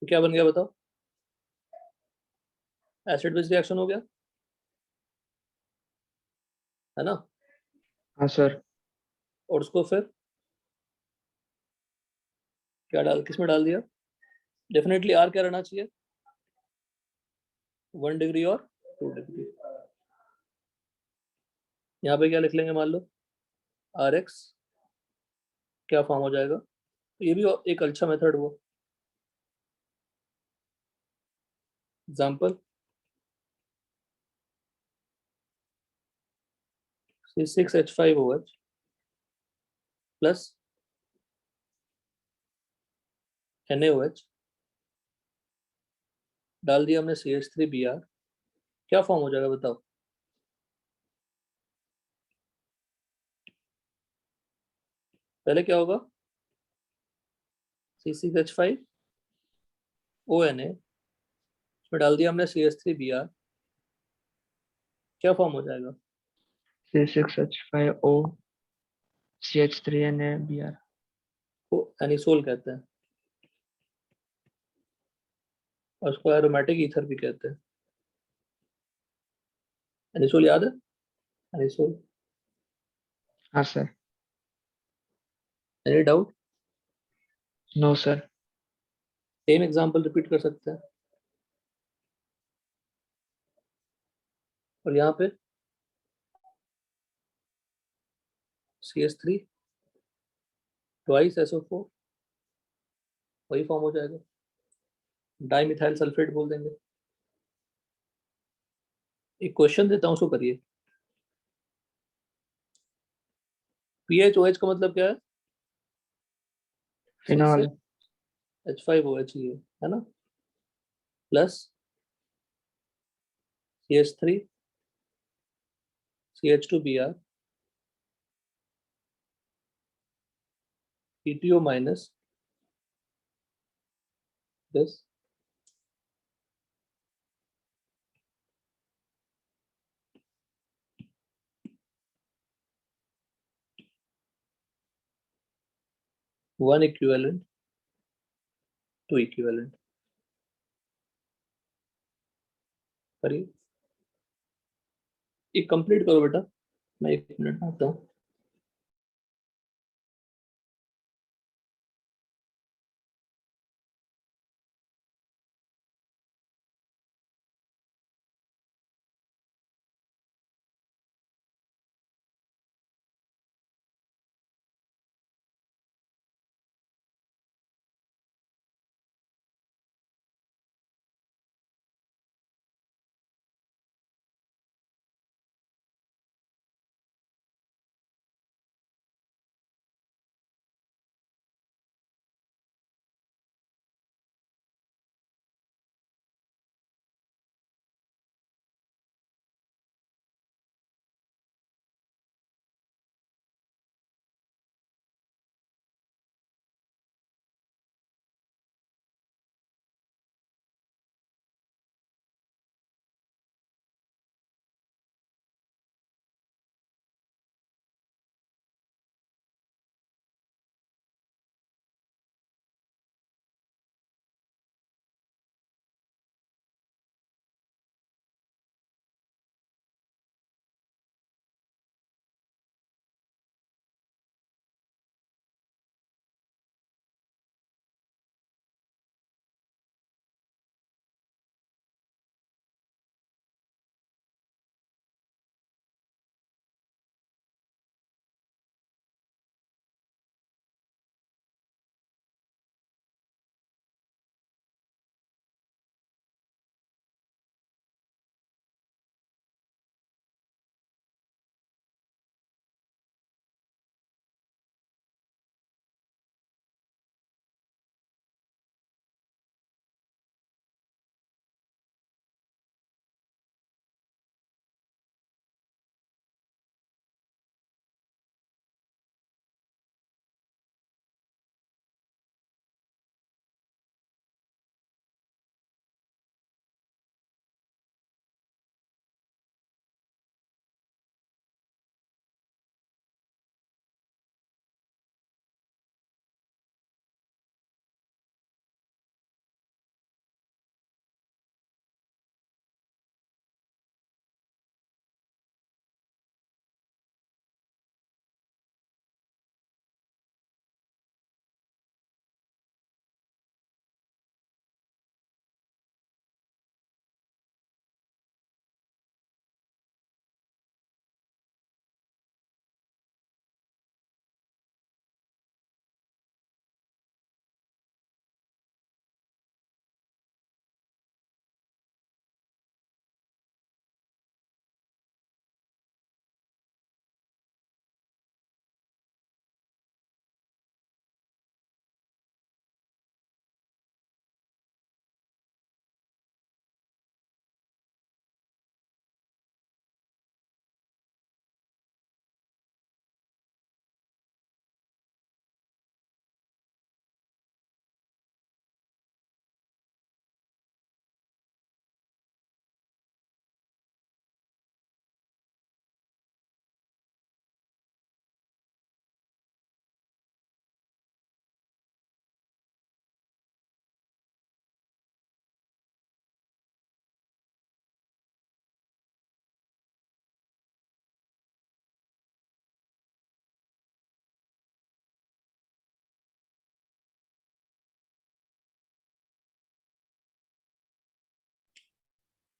तो क्या बन गया बताओ, एसिड बेस रिएक्शन हो गया, है ना. हाँ sir. और उसको फिर क्या डाल, किस में डाल दिया, डेफिनेटली R क्या रहना चाहिए, 1 डिग्री और 2 डिग्री. यहाँ पे क्या लिख लेंगे, मान लो RX क्या फॉर्म हो जाएगा, ये भी एक अच्छा मेथड हुआ. एग्जाम्पल, C6H5OH प्लस NaOH डाल दिया हमने CH3Br, क्या फॉर्म हो जाएगा बताओ, पहले क्या होगा, C6H5ONa, इसमें डाल दिया हमने CH3Br, क्या फॉर्म हो जाएगा, C6H5O CH3NaBr. को एनिसोल कहते हैं, और उसको एरोमेटिक ईथर भी कहते हैं. एनिसोल याद है, एनिसोल, हाँ sir. Any doubt. No sir. Same example repeat कर सकते हैं. और यहाँ पे CH3 ट्वाइस SO4, वही फॉर्म हो जाएगा, डाइमिथाइल सल्फेट बोल देंगे। एक क्वेश्चन देता हूँ, उसको करिए। PHOH का मतलब क्या है? फिनॉल। H5OH है ना, plus CH3 CH2Br PTO minus this one equivalent, two equivalent। करिए, एक कंप्लीट करो बेटा, मैं 1 मिनट में आता हूँ।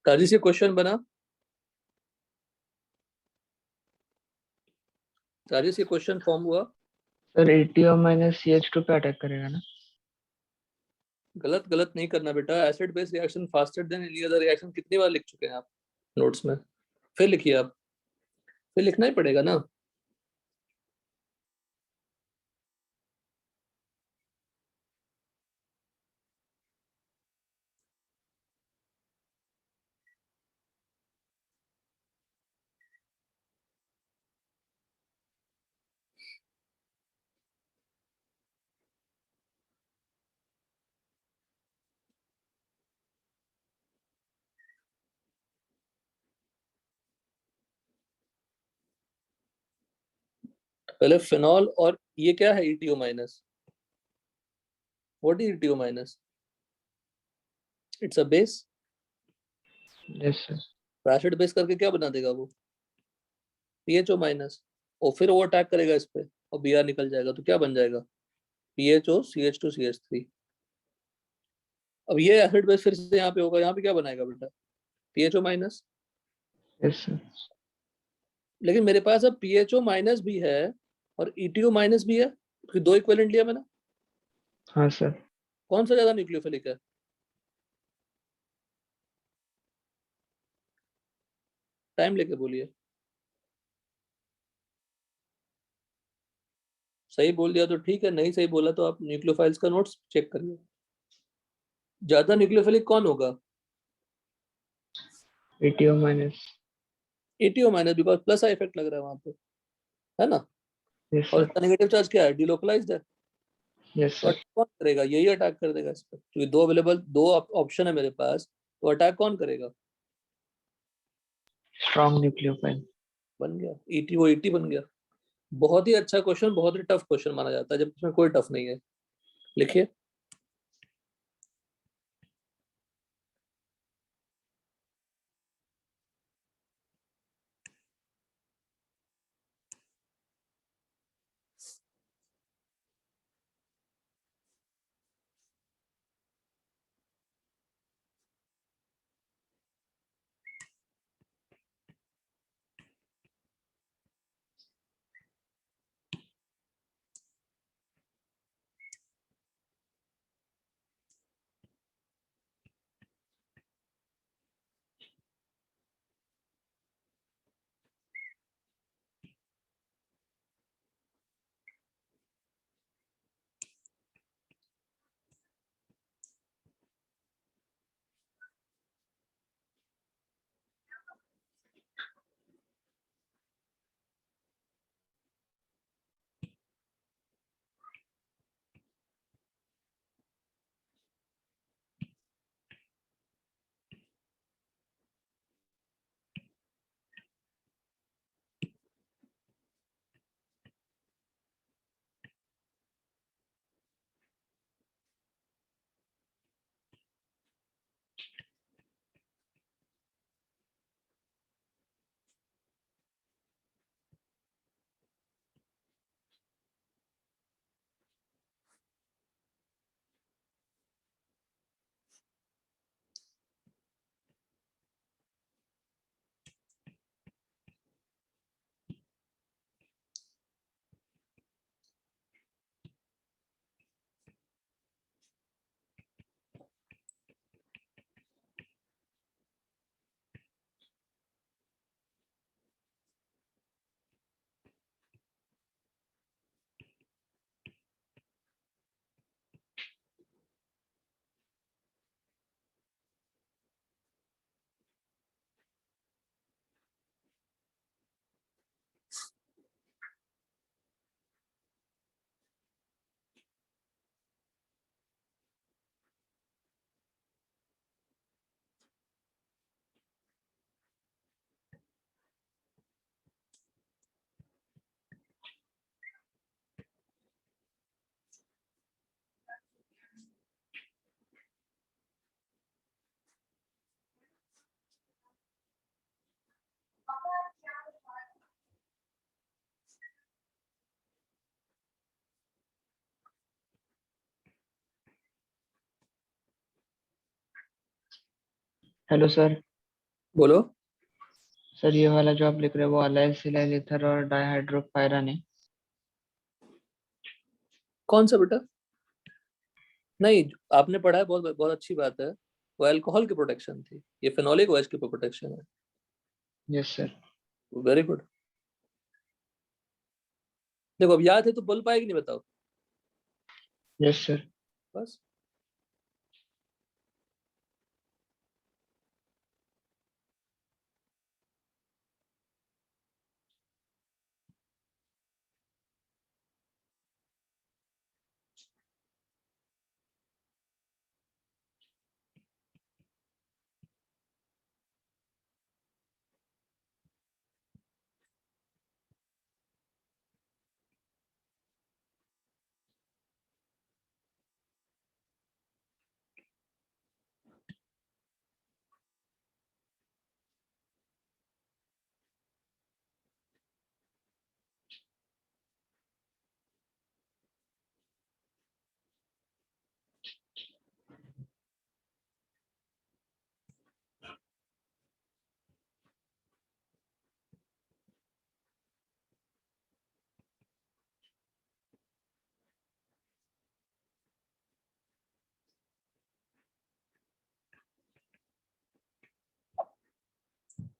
ताजी से क्वेश्चन बना, राजेश, ये क्वेश्चन फॉर्म हुआ? सर ATO माइनस CH2 पे अटैक करेगा ना? गलत गलत नहीं करना बेटा। Acid base reaction faster than any other reaction कितनी बार लिख चुके हैं आप नोट्स में? फिर लिखिए आप, फिर लिखना ही पड़ेगा ना। पहले फिनॉल, और ये क्या है ETO minus? What is ETO minus? It's a base. Yes sir. Acid base करके क्या बना देगा वो? PHO minus. और फिर वो अटैक करेगा इस पे और Br निकल जाएगा, तो क्या बन जाएगा? PHO CH2 CH3। अब ये एसिड बेस फिर से यहाँ पे होगा, यहाँ पे क्या बनाएगा बेटा? PHO minus. Yes sir. लेकिन मेरे पास अब PHO माइनस भी है और ETO माइनस भी है, क्योंकि दो इक्विवेलेंट लिया मैंने। हाँ सर। कौन सा ज्यादा न्यूक्लियोफिलिक है? टाइम लेके बोलिए। सही बोल दिया तो ठीक है, नहीं सही बोला तो आप न्यूक्लियोफाइल्स का नोट्स चेक करिए। ज्यादा न्यूक्लियोफिलिक कौन होगा? ATO minus. ETO minus, because plus I effect लग रहा है वहां पे, है ना। यस और सर। इसका नेगेटिव चार्ज क्या है? डिलोकलाइज्ड है। यस तो सर। अटैक कौन करेगा? यही अटैक कर देगा इस पर, क्योंकि दो अवेलेबल, दो ऑप्शन है मेरे पास, तो अटैक कौन करेगा? Strong nucleophile. बन गया ETO 80 बन गया। बहुत ही अच्छा क्वेश्चन, बहुत ही टफ क्वेश्चन माना जाता है, जब इसमें कोई टफ नहीं है। लिखिए। Hello sir. बोलो। सर ये वाला जो आप लिख रहे हो वो अलाइसिलाइल ईथर और डाइहाइड्रोपायरान है। कौन सा बेटा? नहीं, आपने पढ़ा है, बहुत बहुत अच्छी बात है। वो अल्कोहल की प्रोटेक्शन थी, ये फेनोलिक ओएच की प्रोटेक्शन है। Yes sir. Very good. देखो अब याद है तो बोल पाएगी नहीं, बताओ यस सर। बस।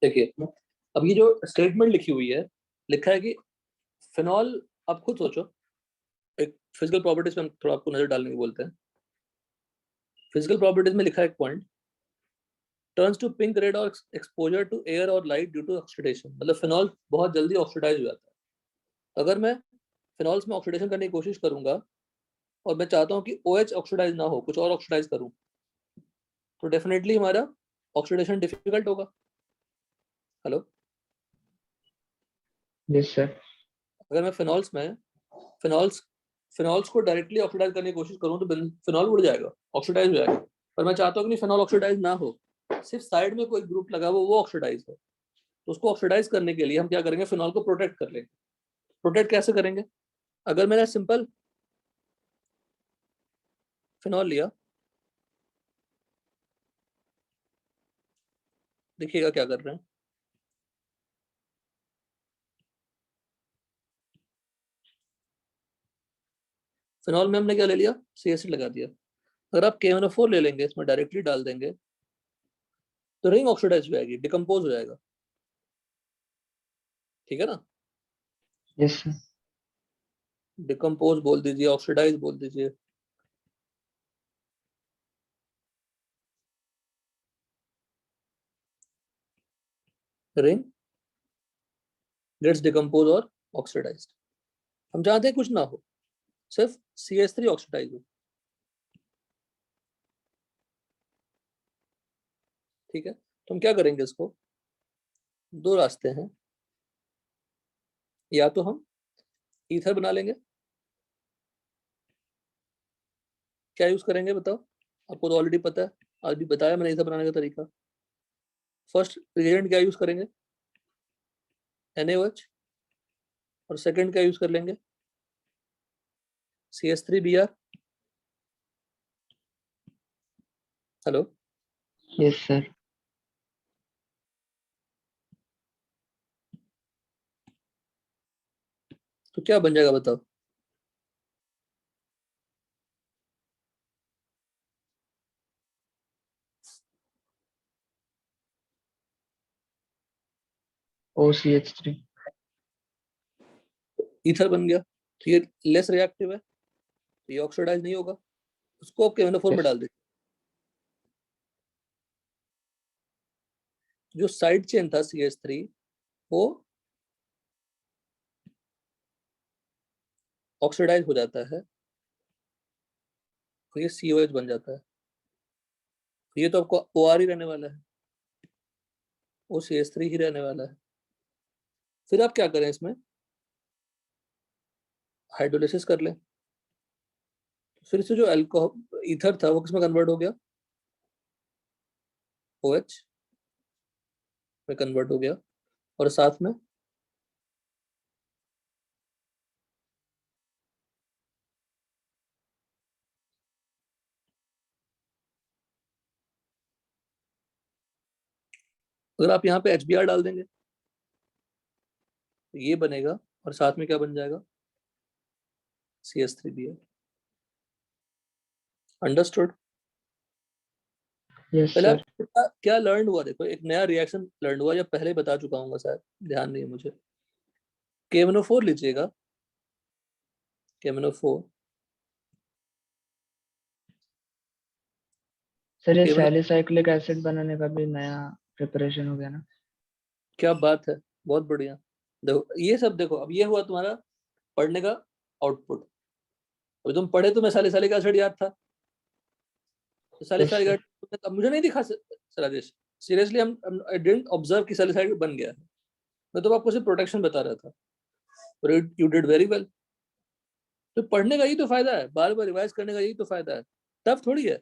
देखिए अब ये जो स्टेटमेंट लिखी हुई है, लिखा है कि फिनॉल, आप खुद सोचो, एक फिजिकल प्रॉपर्टीज में हम थोड़ा आपको नजर डालने की बोलते हैं। फिजिकल प्रॉपर्टीज में लिखा है एक point, turns to pink red और एक्सपोजर टू एयर और लाइट ड्यू टू ऑक्सीडेशन। मतलब फिनॉल बहुत जल्दी ऑक्सीडाइज हो जाता है। अगर मैं फिनॉल्स में ऑक्सीडेशन करने की कोशिश करूंगा और मैं चाहता हूँ कि OH ऑक्सीडाइज ना हो, कुछ और ऑक्सीडाइज करूँ, तो डेफिनेटली हमारा ऑक्सीडेशन डिफिकल्ट होगा। हेलो? Yes sir. अगर मैं फिनॉल्स फिनॉल्स को डायरेक्टली ऑक्सीडाइज करने की कोशिश करूँ तो फिनॉल उड़ जाएगा, ऑक्सीडाइज हो जाएगा। पर मैं चाहता हूँ कि फिनॉल ऑक्सीडाइज ना हो, सिर्फ साइड में कोई ग्रुप लगा वो ऑक्सीडाइज हो। तो उसको ऑक्सीडाइज करने के लिए हम क्या करेंगे, फिनॉल को प्रोटेक्ट कर लेंगे। प्रोटेक्ट कैसे करेंगे? अगर मैंने सिंपल फिनॉल लिया, देखिएगा क्या कर रहे हैं। फिनॉल में हमने क्या ले लिया, सी एसिड लगा दिया। अगर आप KNO4 ले लेंगे, इसमें डायरेक्टली डाल देंगे, तो रिंग ऑक्सीडाइज हो जाएगी, डिकम्पोज हो जाएगा। ठीक है ना? Yes sir. डिकम्पोज बोल दीजिए, ऑक्सीडाइज बोल दीजिए। रिंग गेट्स डिकम्पोज और ऑक्सीडाइज्ड। हम चाहते हैं कुछ ना हो, सिर्फ CH3 ऑक्सीडाइज हो। ठीक है, तो हम क्या करेंगे, इसको दो रास्ते हैं। या तो हम ईथर बना लेंगे। क्या यूज करेंगे बताओ? आपको तो ऑलरेडी पता है, आज भी बताया मैंने ईथर बनाने का तरीका। फर्स्ट रिएजेंट क्या यूज करेंगे, NaOH। और सेकंड क्या यूज कर लेंगे, CH3Br। हेलो? Yes sir. तो क्या बन जाएगा बताओ? OCH3। ईथर बन गया। तो ये लेस रिएक्टिव है, तो ये ऑक्सीडाइज नहीं होगा। उसको आप KNO4 में यस। डाल दीजिए। जो साइड चेन था CH3, वो ऑक्सीडाइज हो जाता है, तो ये COH बन जाता है। तो ये तो आपको OR ही रहने वाला है, वो CH3 ही रहने वाला है। फिर आप क्या करें, इसमें हाइड्रोलिसिस कर लें। फिर से जो अल्कोहल ईथर था वो किसमें कन्वर्ट हो गया, OH में कन्वर्ट हो गया। और साथ में अगर आप यहाँ पे HBr डाल देंगे, तो ये बनेगा और साथ में क्या बन जाएगा, CH3Br। अंडरस्टूड? यस पहले सर। आप क्या लर्न हुआ, देखो एक नया रिएक्शन लर्न हुआ, या पहले ही बता चुका हूँ शायद, ध्यान नहीं है मुझे। KMNO4 लीजिएगा, KMNO4, सर ये KMNO, सैलिसाइक्लिक एसिड बनाने का भी नया प्रिपरेशन हो गया ना? क्या बात है, बहुत बढ़िया। देखो ये सब, देखो अब ये हुआ तुम्हारा पढ़ने का आउटपुट। अभी तुम पढ़े, तुम्हें सैलिसाइलिक एसिड याद था, तो यस सैलिसाइलिक सर। एसिड अब मुझे नहीं दिखा राजेश, सीरियसली हम आई डिडंट ऑब्जर्व कि सैलिसाइलिक बन गया है। मैं तो आपको सिर्फ प्रोटेक्शन बता रहा था, और यू डिड वेरी वेल। तो पढ़ने का यही तो फायदा है, बार बार रिवाइज करने का यही तो फायदा है, टफ थोड़ी है,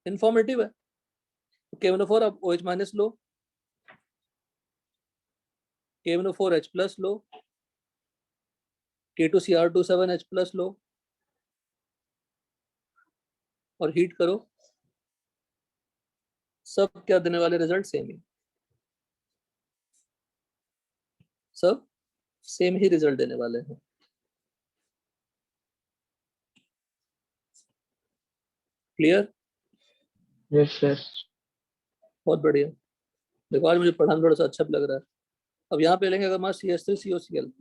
इंफॉर्मेटिव है। KMNO4 आप OH minus low, KMNO4H plus low, K2Cr27H plus low और हीट करो, सब क्या देने वाले, रिजल्ट सेम ही, सब सेम ही रिजल्ट देने वाले हैं। क्लियर? Yes sir. बहुत बढ़िया। देखो आज मुझे पढ़ाना थोड़ा सा अच्छा भी लग रहा है। अब यहाँ पे लेंगे अगर हमारा CH3COCl,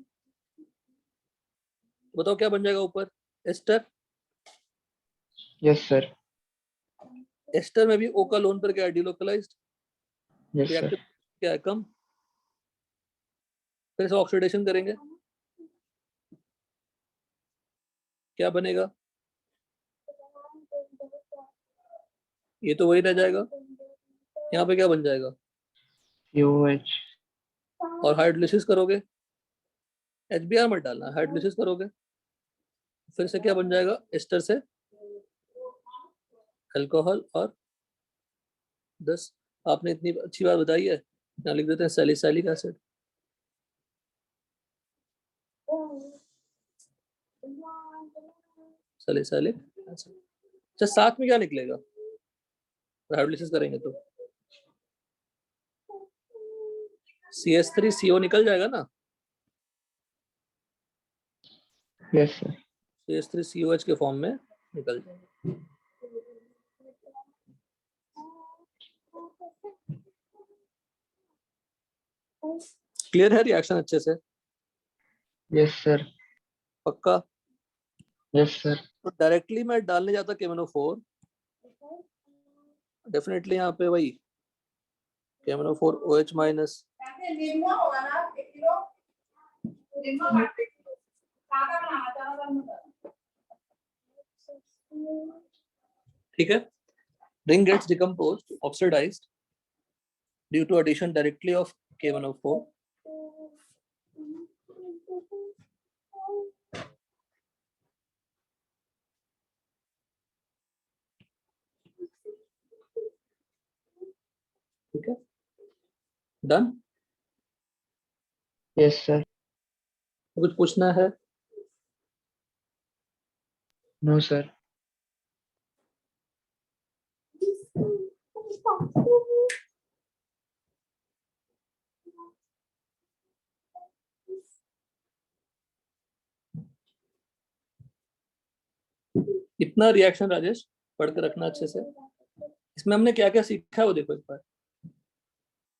बताओ क्या बन जाएगा ऊपर, एस्टर। Yes sir. एस्टर में भी O का लोन पर क्या है, डिलोकलाइज्ड, यस सर। रिएक्टिव क्या है, कम। फिर से ऑक्सीडेशन करेंगे, क्या बनेगा, ये तो वही रह जाएगा। यहाँ पे क्या बन जाएगा, COH। और हाइड्रोलिसिस करोगे, HBr मत डालना, हाइड्रोलिसिस करोगे, फिर से क्या बन जाएगा, एस्टर से अल्कोहल और 10। आपने इतनी अच्छी बात बताई है, यहाँ लिख देते हैं सैलिसाइलिक एसिड। Salicylic acid. अच्छा साथ में क्या निकलेगा, हाइड्रोलिसिस करेंगे तो CH3CO निकल जाएगा ना, यस सर। CH3COH के फॉर्म में निकल जाएगा। क्लियर है रिएक्शन अच्छे से? Yes sir. पक्का? Yes sir. तो डायरेक्टली मैं डालने जाता KMNO4, डेफिनेटली यहाँ पे वही KMNO4 OH माइनस, ठीक है। Ring gets decomposed, oxidized due to addition directly of KMNO4. ठीक है, डन। Yes sir. कुछ पूछना है? No sir. इतना रिएक्शन राजेश पढ़ के रखना अच्छे से। इसमें हमने क्या क्या सीखा है वो देखो एक बार।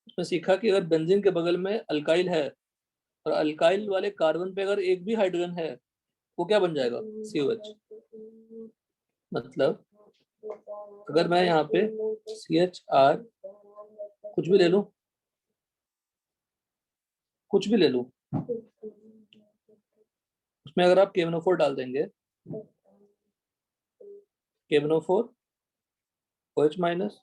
इसमें सीखा कि अगर बेंजीन के बगल में अल्काइल है और अल्काइल वाले कार्बन पे अगर एक भी हाइड्रोजन है, वो क्या बन जाएगा, COH। मतलब अगर मैं यहाँ पे CHR कुछ भी ले लूं, कुछ भी ले लूं, उसमें अगर आप KMNO4 डाल देंगे, KMNO4 OH minus,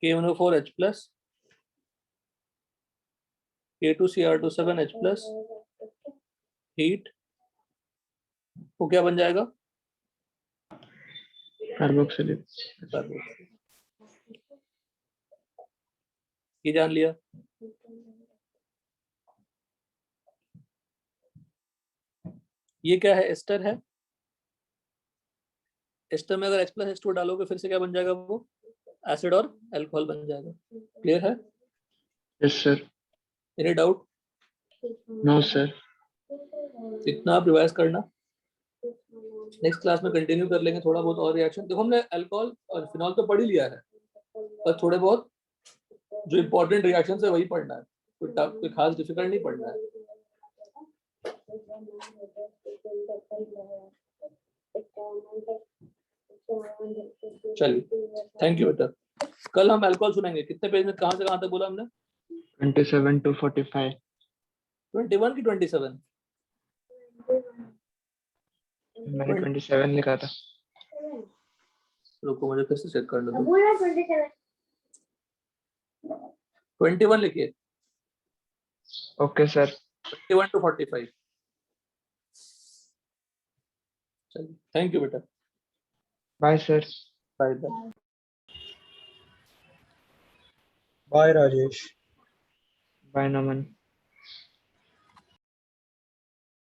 KMNO4H plus, K2Cr27H plus, heat, वो क्या बन जाएगा, कार्बोक्सिलिक। कार्बोक्सिल। ये जान लिया। ये क्या है, एस्टर है। एस्टर में अगर H+H2 डालोगे फिर से क्या बन जाएगा, वो एसिड और अल्कोहल बन जाएगा। क्लियर है? Yes sir. Any doubt? No, sir. इतना आप रिवाइज करना, नेक्स्ट क्लास में कंटिन्यू कर लेंगे थोड़ा बहुत और रिएक्शन। देखो हमने अल्कोहल और फिनॉल तो पढ़ ही लिया है, पर थोड़े बहुत जो इंपॉर्टेंट रिएक्शन है वही पढ़ना है, कोई खास डिफिकल्ट नहीं पढ़ना है। चलिए, थैंक यू बेटा। कल हम अल्कोहल सुनेंगे। कितने पेज में, कहाँ से कहाँ तक बोला हमने? 27 to 45. 21 की 27? मैंने 27 लिखा था। रुको मुझे फिर से चेक करने दो। बोला 27। 21 लिखिए, Okay, sir. 21 to 45। चलिए, थैंक यू बेटा। Bye, sir. Bye bye. Bye, Rajesh. Bye, Naman.